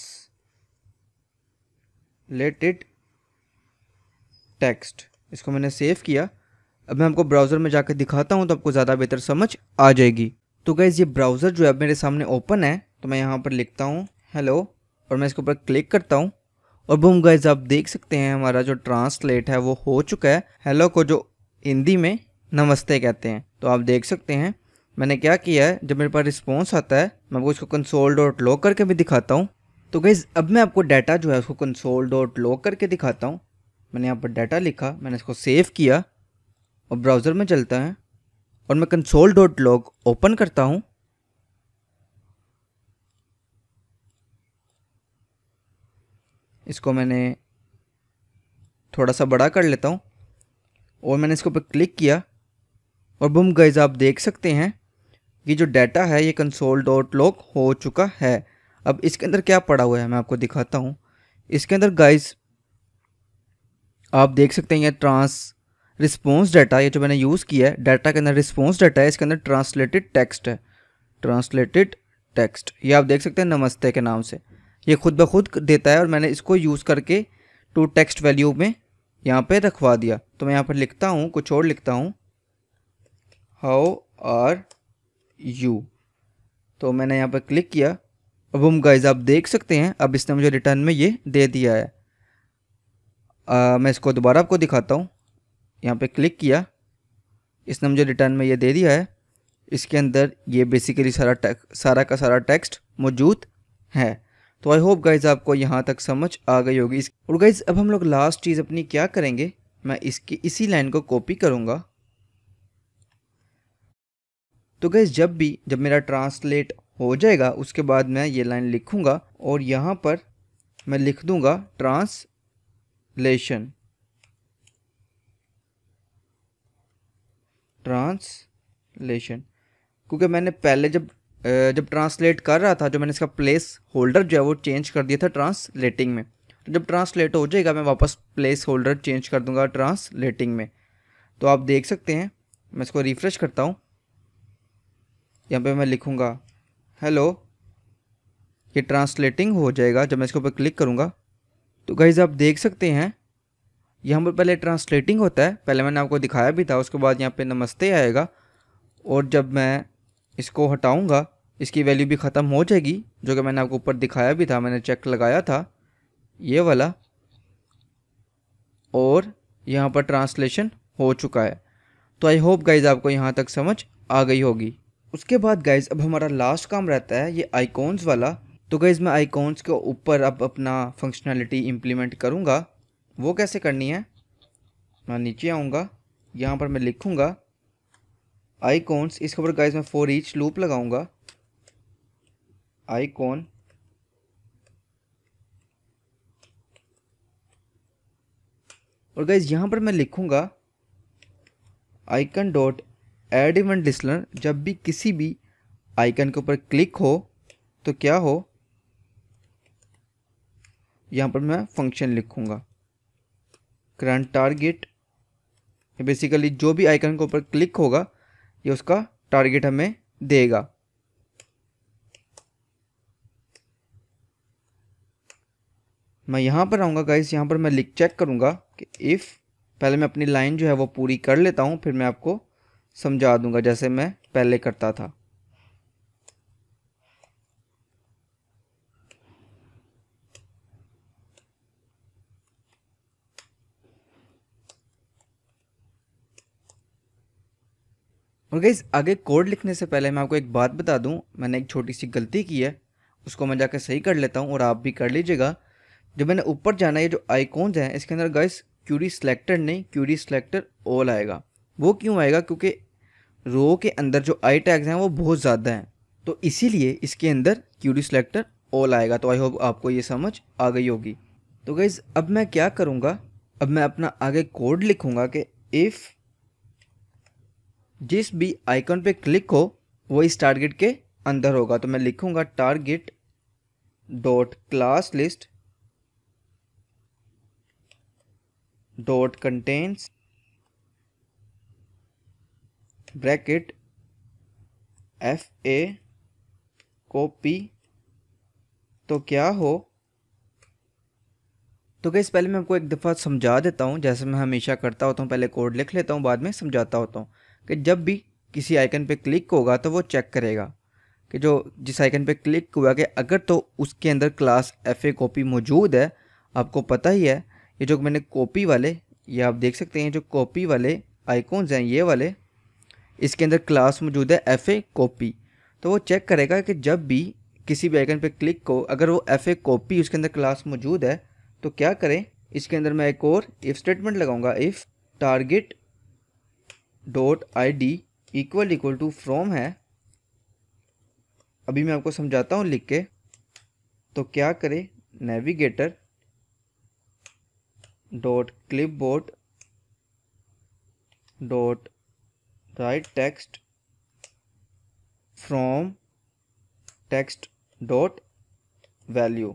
S1: text, इसको मैंने सेव किया। अब मैं आपको ब्राउज़र में जाकर दिखाता हूँ तो आपको ज़्यादा बेहतर समझ आ जाएगी। तो गाइज़ ये ब्राउज़र जो है मेरे सामने ओपन है। तो मैं यहाँ पर लिखता हूँ हेलो, और मैं इसके ऊपर क्लिक करता हूँ, और बूम गाइज़ आप देख सकते हैं हमारा जो ट्रांसलेट है वो हो चुका है। हेलो को जो हिंदी में नमस्ते कहते हैं। तो आप देख सकते हैं मैंने क्या किया है, जब मेरे पास रिस्पॉन्स आता है मैं आपको इसको console.log करके भी दिखाता हूँ। तो गाइज़ अब मैं आपको डाटा जो है उसको console.log करके दिखाता हूँ। मैंने यहाँ पर डाटा लिखा, मैंने इसको सेव किया और ब्राउज़र में चलता है और मैं console.log ओपन करता हूँ। इसको मैंने थोड़ा सा बड़ा कर लेता हूँ और मैंने इसके ऊपर क्लिक किया और बूम गाइस आप देख सकते हैं कि जो डाटा है ये कंसोल डॉट लॉग हो चुका है। अब इसके अंदर क्या पड़ा हुआ है मैं आपको दिखाता हूँ। इसके अंदर गाइस आप देख सकते हैं ये ट्रांस रिस्पॉन्स डाटा, ये जो मैंने यूज़ किया है डाटा के अंदर रिस्पॉन्स डाटा है, इसके अंदर ट्रांसलेटेड टेक्स्ट है, ट्रांसलेटेड टेक्स्ट। ये आप देख सकते हैं नमस्ते के नाम से ये खुद ब खुद देता है और मैंने इसको यूज़ करके टू टेक्स्ट वैल्यू में यहाँ पे रखवा दिया। तो मैं यहाँ पर लिखता हूँ, कुछ और लिखता हूँ, हाउ आर यू। तो मैंने यहाँ पर क्लिक किया। अब हम गाइस आप देख सकते हैं अब इसने मुझे रिटर्न में ये दे दिया है। मैं इसको दोबारा आपको दिखाता हूँ। यहाँ पे क्लिक किया, इसने मुझे रिटर्न में ये दे दिया है। इसके अंदर ये बेसिकली सारा का सारा टेक्स्ट मौजूद है। तो आई होप गाइज आपको यहाँ तक समझ आ गई होगी। और गाइज अब हम लोग लास्ट चीज़ अपनी क्या करेंगे, मैं इसी लाइन को कॉपी करूँगा। तो गाइज जब मेरा ट्रांसलेट हो जाएगा उसके बाद मैं ये लाइन लिखूँगा और यहाँ पर मैं लिख दूँगा ट्रांसलेशन, क्योंकि मैंने पहले जब ट्रांसलेट कर रहा था, जो मैंने इसका प्लेस होल्डर जो है वो चेंज कर दिया था ट्रांसलेटिंग में। तो जब ट्रांसलेट हो जाएगा मैं वापस प्लेस होल्डर चेंज कर दूंगा ट्रांसलेटिंग में। तो आप देख सकते हैं, मैं इसको रिफ़्रेश करता हूँ, यहाँ पे मैं लिखूँगा हेलो, ये ट्रांसलेटिंग हो जाएगा। जब मैं इसके ऊपर क्लिक करूँगा तो गाइज आप देख सकते हैं यहाँ पर पहले ट्रांसलेटिंग होता है, पहले मैंने आपको दिखाया भी था। उसके बाद यहाँ पे नमस्ते आएगा और जब मैं इसको हटाऊंगा इसकी वैल्यू भी ख़त्म हो जाएगी, जो कि मैंने आपको ऊपर दिखाया भी था, मैंने चेक लगाया था ये वाला, और यहाँ पर ट्रांसलेशन हो चुका है। तो आई होप गाइज आपको यहाँ तक समझ आ गई होगी। उसके बाद गाइज अब हमारा लास्ट काम रहता है ये आइकॉन्स वाला। तो गाइज मैं आइकॉन्स के ऊपर अब अपना फंक्शनैलिटी इम्प्लीमेंट करूँगा। वो कैसे करनी है, मैं नीचे आऊँगा, यहाँ पर मैं लिखूँगा आइकॉन्स, इसके ऊपर गाइज मैं फॉर ईच लूप लगाऊंगा, आइकॉन और गाइज यहाँ पर मैं लिखूँगा icon dot add event listener. जब भी किसी भी आइकन के ऊपर क्लिक हो तो क्या हो, यहाँ पर मैं फंक्शन लिखूँगा करंट टारगेट। बेसिकली जो भी आइकन के ऊपर क्लिक होगा ये उसका टारगेट हमें देगा। मैं यहाँ पर आऊँगा गाइस, यहाँ पर मैं चेक करूँगा कि इफ़, पहले मैं अपनी लाइन जो है वो पूरी कर लेता हूँ, फिर मैं आपको समझा दूँगा जैसे मैं पहले करता था। और गाइस आगे कोड लिखने से पहले मैं आपको एक बात बता दूँ, मैंने एक छोटी सी गलती की है, उसको मैं जाकर सही कर लेता हूँ और आप भी कर लीजिएगा। जब मैंने ऊपर जाना है, ये जो आइकॉन्स हैं इसके अंदर गाइस क्यूरी सिलेक्टर नहीं, क्यूरी सिलेक्टर ऑल आएगा। वो क्यों आएगा, क्योंकि रो के अंदर जो आई टैग्स हैं वो बहुत ज़्यादा हैं, तो इसीलिए इसके अंदर क्यूरी सिलेक्टर ऑल आएगा। तो आई होप आपको ये समझ आ गई होगी। तो गाइस अब मैं क्या करूँगा, अब मैं अपना आगे कोड लिखूँगा कि इफ़ जिस भी आइकन पे क्लिक हो वो इस टारगेट के अंदर होगा। तो मैं लिखूँगा target dot class list dot contains bracket FA copy. तो क्या हो, तो गाइस पहले मैं आपको एक दफ़ा समझा देता हूँ, जैसे मैं हमेशा करता होता हूँ, पहले कोड लिख लेता हूँ बाद में समझाता होता हूँ कि जब भी किसी आइकन पे क्लिक होगा तो वो चेक करेगा कि जो जिस आइकन पे क्लिक हुआ कि अगर तो उसके अंदर क्लास FA कॉपी मौजूद है। आपको पता ही है ये जो मैंने कॉपी वाले, ये आप देख सकते हैं जो कॉपी वाले आइकॉन्स हैं ये वाले, इसके अंदर क्लास मौजूद है FA कॉपी। तो वो चेक करेगा कि जब भी किसी भी आइकन पे क्लिक हो अगर वो FA कॉपी उसके अंदर क्लास मौजूद है तो क्या करें, इसके अंदर मैं एक और इफ़ स्टेटमेंट लगाऊंगा, if target dot ID equal to from है। अभी मैं आपको समझाता हूँ लिख के। तो क्या करें, navigator dot clipboard dot right text from text dot value.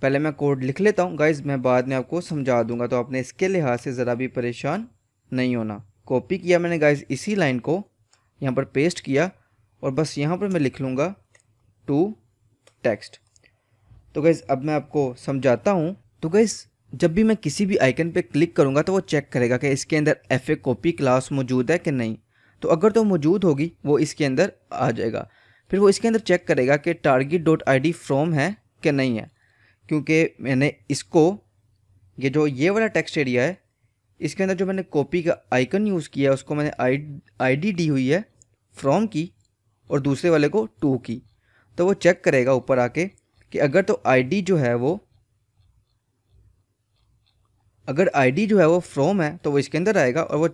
S1: पहले मैं कोड लिख लेता हूँ गाइज, मैं बाद में आपको समझा दूंगा, तो आपने इसके लिहाज से ज़रा भी परेशान नहीं होना। कॉपी किया मैंने गाइज इसी लाइन को यहाँ पर पेस्ट किया और बस यहाँ पर मैं लिख लूँगा टू टेक्स्ट। तो गाइज अब मैं आपको समझाता हूँ। तो गाइज जब भी मैं किसी भी आइकन पे क्लिक करूँगा तो वो चेक करेगा कि इसके अंदर FA कॉपी क्लास मौजूद है कि नहीं। तो अगर तो मौजूद होगी वो इसके अंदर आ जाएगा। फिर वो इसके अंदर चेक करेगा कि टारगेट डॉट ID फ्रॉम है कि नहीं है, क्योंकि मैंने इसको ये वाला टेक्स्ट एरिया है इसके अंदर जो मैंने कॉपी का आइकन यूज़ किया है उसको मैंने ID दी हुई है फ्रॉम की और दूसरे वाले को टू की। तो वो चेक करेगा ऊपर आके कि अगर तो ID जो है वो फ्रॉम है तो वो इसके अंदर आएगा। और वो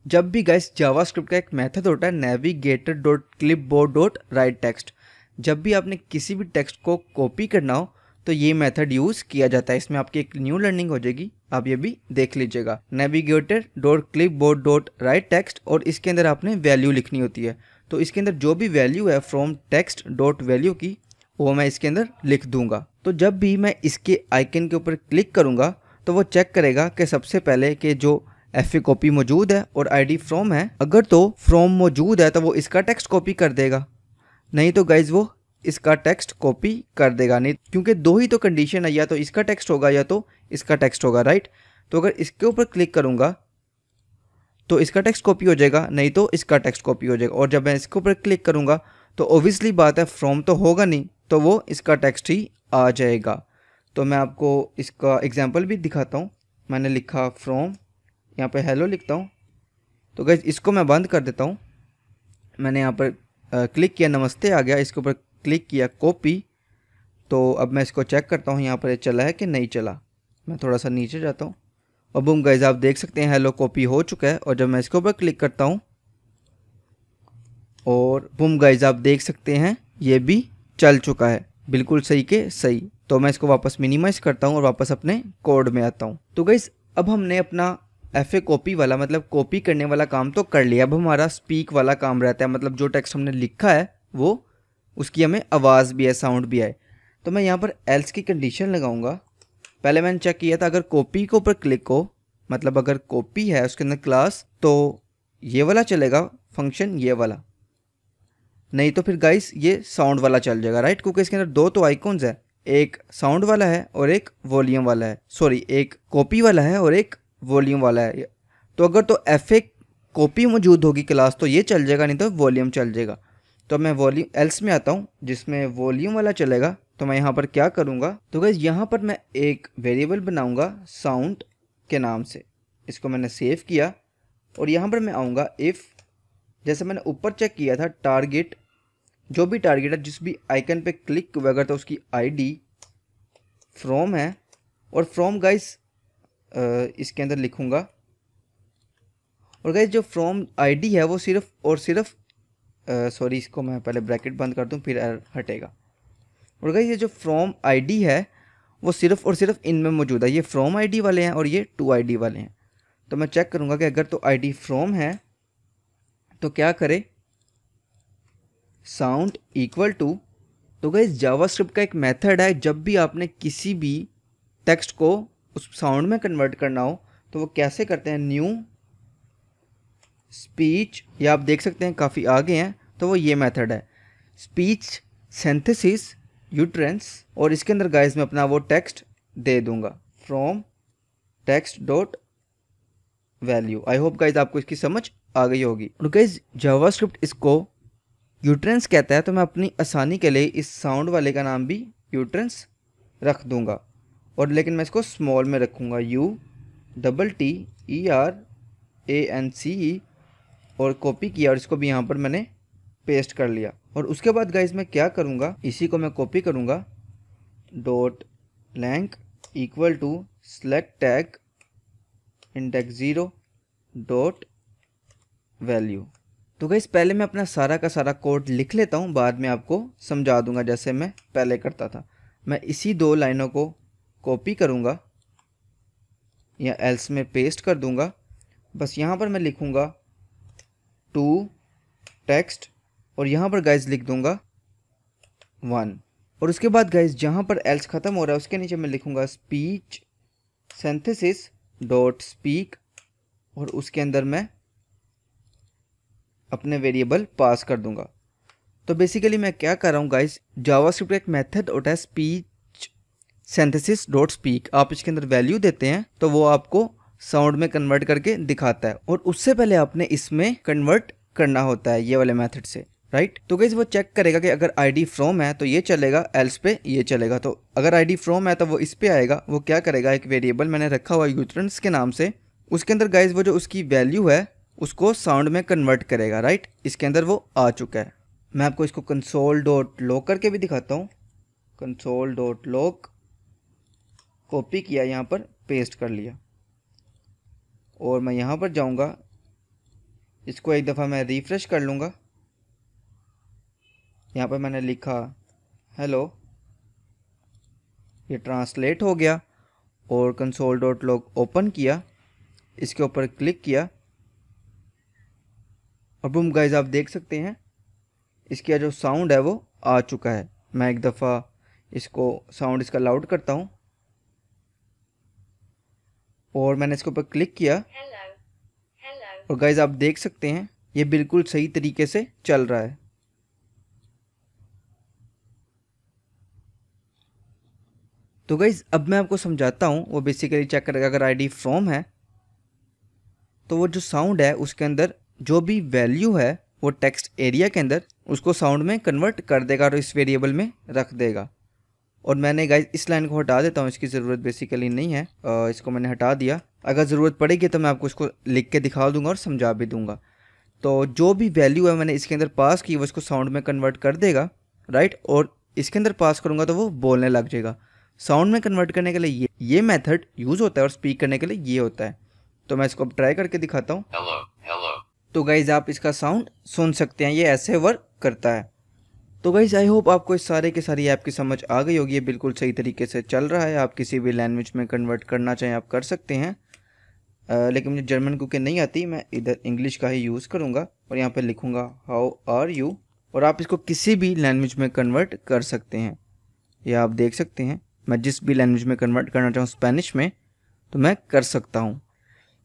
S1: जब भी गाइस जावास्क्रिप्ट का एक मेथड होता है navigator dot clipboard dot right text, जब भी आपने किसी भी टेक्स्ट को कॉपी करना हो तो ये मेथड यूज़ किया जाता है। इसमें आपकी एक न्यू लर्निंग हो जाएगी, आप ये भी देख लीजिएगा। Navigator dot clipboard dot right text और इसके अंदर आपने वैल्यू लिखनी होती है। तो इसके अंदर जो भी वैल्यू है फ्रॉम टेक्स्ट डॉट वैल्यू की वो मैं इसके अंदर लिख दूंगा। तो जब भी मैं इसके आइकन के ऊपर क्लिक करूंगा तो वो चेक करेगा कि सबसे पहले कि जो FA कॉपी मौजूद है और ID फ्रॉम है। अगर तो फ्रॉम मौजूद है तो वो इसका टेक्स्ट कॉपी कर देगा, नहीं तो गाइज वो इसका टेक्स्ट कॉपी कर देगा नहीं, क्योंकि दो ही तो कंडीशन है, या तो इसका टेक्स्ट होगा या तो इसका टेक्स्ट होगा, राइट। तो अगर इसके ऊपर क्लिक करूंगा तो इसका टेक्स्ट कॉपी हो जाएगा, नहीं तो इसका टेक्स्ट कॉपी हो जाएगा। और जब मैं इसके ऊपर क्लिक करूंगा तो ओबियसली बात है फ्रॉम तो होगा नहीं, तो वो इसका टेक्स्ट ही आ जाएगा। तो मैं आपको इसका एग्जांपल भी दिखाता हूँ। मैंने लिखा फ्रॉम, यहाँ पे हेलो लिखता हूँ। तो गाइस इसको मैं बंद कर देता हूँ। मैंने यहाँ पर क्लिक किया, नमस्ते आ गया, इसके ऊपर क्लिक किया कॉपी। तो अब मैं इसको चेक करता हूँ यहाँ पर चला है कि नहीं चला। मैं थोड़ा सा नीचे जाता हूँ और बूम गाइस आप देख सकते हैं हेलो कॉपी हो चुका है। और जब मैं इसके ऊपर क्लिक करता हूँ और बूम गाइस आप देख सकते हैं ये भी चल चुका है, बिल्कुल सही के सही। तो मैं इसको वापस मिनिमाइज करता हूँ और वापस अपने कोड में आता हूँ। तो गाइस अब हमने अपना FA कॉपी वाला मतलब कॉपी करने वाला काम तो कर लिया। अब हमारा स्पीक वाला काम रहता है, मतलब जो टेक्स्ट हमने लिखा है वो उसकी हमें आवाज़ भी है, साउंड भी आए। तो मैं यहाँ पर एल्स की कंडीशन लगाऊंगा। पहले मैंने चेक किया था अगर कॉपी के ऊपर क्लिक हो, मतलब अगर कॉपी है उसके अंदर क्लास, तो ये वाला चलेगा फंक्शन, ये वाला नहीं तो फिर गाइस ये साउंड वाला चल जाएगा, राइट। क्योंकि इसके अंदर दो तो आइकॉन्स है, एक साउंड वाला है और एक वॉल्यूम वाला है, सॉरी एक कॉपी वाला है और एक वॉल्यूम वाला है। तो अगर तो FA कॉपी मौजूद होगी क्लास तो ये चल जाएगा, नहीं तो वॉल्यूम चल जाएगा। तो मैं वॉल्यूम एल्स में आता हूँ जिसमें वॉल्यूम वाला चलेगा। तो मैं यहाँ पर क्या करूँगा, तो गाइस यहाँ पर मैं एक वेरिएबल बनाऊँगा साउंड के नाम से। इसको मैंने सेव किया और यहाँ पर मैं आऊँगा इफ़, जैसे मैंने ऊपर चेक किया था टारगेट, जो भी टारगेट है जिस भी आइकन पे क्लिक हुआ अगर तो उसकी ID फ्रॉम है। और फ्रॉम गाइस इसके अंदर लिखूंगा। और गाइस जो फ्रॉम ID है वो सिर्फ और सिर्फ सॉरी इसको मैं पहले ब्रैकेट बंद कर दूं फिर हटेगा। और गाइस ये जो फ्रॉम ID है वो सिर्फ और सिर्फ इनमें मौजूद है, ये फ्रॉम ID वाले हैं और ये टू ID वाले हैं। तो मैं चेक करूंगा कि अगर तो ID फ्रॉम है तो क्या करे, साउंड इक्वल टू। तो गाइस जावास्क्रिप्ट का एक मेथड है, जब भी आपने किसी भी टेक्स्ट को उस साउंड में कन्वर्ट करना हो तो वो कैसे करते हैं, न्यू स्पीच, या आप देख सकते हैं काफ़ी आगे हैं। तो वो ये मेथड है स्पीच सिंथेसिस यूट्रेंस। और इसके अंदर गाइस मैं अपना वो टेक्स्ट दे दूंगा from text dot value. I hope guys आपको इसकी समझ आ गई होगी। और गाइस जावास्क्रिप्ट इसको यूट्रेंस कहता है, तो मैं अपनी आसानी के लिए इस साउंड वाले का नाम भी यूट्रेंस रख दूंगा। और लेकिन मैं इसको स्मॉल में रखूँगा, UTTERANCE। और कॉपी किया और इसको भी यहाँ पर मैंने पेस्ट कर लिया। और उसके बाद गाइस मैं क्या करूँगा, इसी को मैं कॉपी करूँगा dot lang equal to select tag index 0 dot value. तो गाइस पहले मैं अपना सारा का सारा कोड लिख लेता हूँ, बाद में आपको समझा दूंगा जैसे मैं पहले करता था। मैं इसी दो लाइनों को कॉपी करूँगा या एल्स में पेस्ट कर दूंगा। बस यहाँ पर मैं लिखूंगा टू टेक्स्ट और यहाँ पर गाइज लिख दूंगा 1 और उसके बाद गाइज जहाँ पर एल्स ख़त्म हो रहा है उसके नीचे मैं लिखूंगा स्पीच सिंथेसिस डॉट स्पीक और उसके अंदर मैं अपने वेरिएबल पास कर दूंगा। तो बेसिकली मैं क्या कर रहा हूँ गाइज, जावास्क्रिप्ट का एक मेथड होता है स्पीच सिंथेसिस डॉट स्पीक। आप इसके अंदर वैल्यू देते हैं तो वो आपको साउंड में कन्वर्ट करके दिखाता है और उससे पहले आपने इसमें कन्वर्ट करना होता है ये वाले मेथड से, राइट। तो गाइज वो चेक करेगा कि अगर आईडी फ्रॉम है तो ये चलेगा, एल्स पे ये चलेगा। तो अगर आईडी फ्रॉम है तो वो इस पे आएगा। वो क्या करेगा, एक वेरिएबल मैंने रखा हुआ यूजर्स के नाम से, उसके अंदर गाइज वो जो उसकी वैल्यू है उसको साउंड में कन्वर्ट करेगा, राइट। इसके अंदर वो आ चुका है। मैं आपको इसको कंसोल डॉट लॉग करके भी दिखाता हूँ। कंसोल डॉट लॉग कॉपी किया, यहाँ पर पेस्ट कर लिया और मैं यहाँ पर जाऊँगा, इसको एक दफ़ा मैं रिफ्रेश कर लूँगा। यहाँ पर मैंने लिखा हेलो, ये ट्रांसलेट हो गया और कंसोल डॉट लॉग ओपन किया, इसके ऊपर क्लिक किया और बूम गाइज आप देख सकते हैं इसका जो साउंड है वो आ चुका है। मैं एक दफ़ा इसको साउंड इसका लाउड करता हूँ और मैंने इसके ऊपर क्लिक किया और गाइज आप देख सकते हैं ये बिल्कुल सही तरीके से चल रहा है। तो गाइज अब मैं आपको समझाता हूँ। वो बेसिकली चेक करेगा अगर आईडी फ्रॉम है तो वो जो साउंड है उसके अंदर जो भी वैल्यू है वो टेक्स्ट एरिया के अंदर उसको साउंड में कन्वर्ट कर देगा और इस वेरिएबल में रख देगा। और मैंने गाइज इस लाइन को हटा देता हूँ, इसकी ज़रूरत बेसिकली नहीं है, इसको मैंने हटा दिया। अगर ज़रूरत पड़ेगी तो मैं आपको इसको लिख के दिखा दूंगा और समझा भी दूंगा। तो जो भी वैल्यू है मैंने इसके अंदर पास की वो इसको साउंड में कन्वर्ट कर देगा, राइट। और इसके अंदर पास करूँगा तो वो बोलने लग जाएगा। साउंड में कन्वर्ट करने के लिए ये मेथड यूज़ होता है और स्पीक करने के लिए ये होता है। तो मैं इसको अब ट्राई करके दिखाता हूँ। तो गाइज आप इसका साउंड सुन सकते हैं, ये ऐसे वर्क करता है। तो गाइज आई होप आपको इस सारे की सारी ऐप की समझ आ गई होगी। ये बिल्कुल सही तरीके से चल रहा है। आप किसी भी लैंग्वेज में कन्वर्ट करना चाहें आप कर सकते हैं। लेकिन मुझे जर्मन क्योंकि नहीं आती, मैं इधर इंग्लिश का ही यूज़ करूँगा और यहाँ पे लिखूँगा हाउ आर यू और आप इसको किसी भी लैंग्वेज में कन्वर्ट कर सकते हैं। ये आप देख सकते हैं मैं जिस भी लैंग्वेज में कन्वर्ट करना चाहूँ स्पेनिश में तो मैं कर सकता हूँ।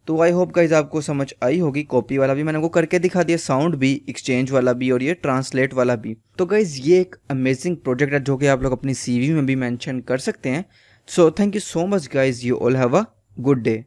S1: तो आई होप गाइज आपको समझ आई होगी। कॉपी वाला भी मैंने वो करके दिखा दिया, साउंड भी, एक्सचेंज वाला भी और ये ट्रांसलेट वाला भी। तो गाइज ये एक अमेजिंग प्रोजेक्ट है जो कि आप लोग अपनी CV में भी मेंशन कर सकते हैं। So thank you so much guys, you all have a good day.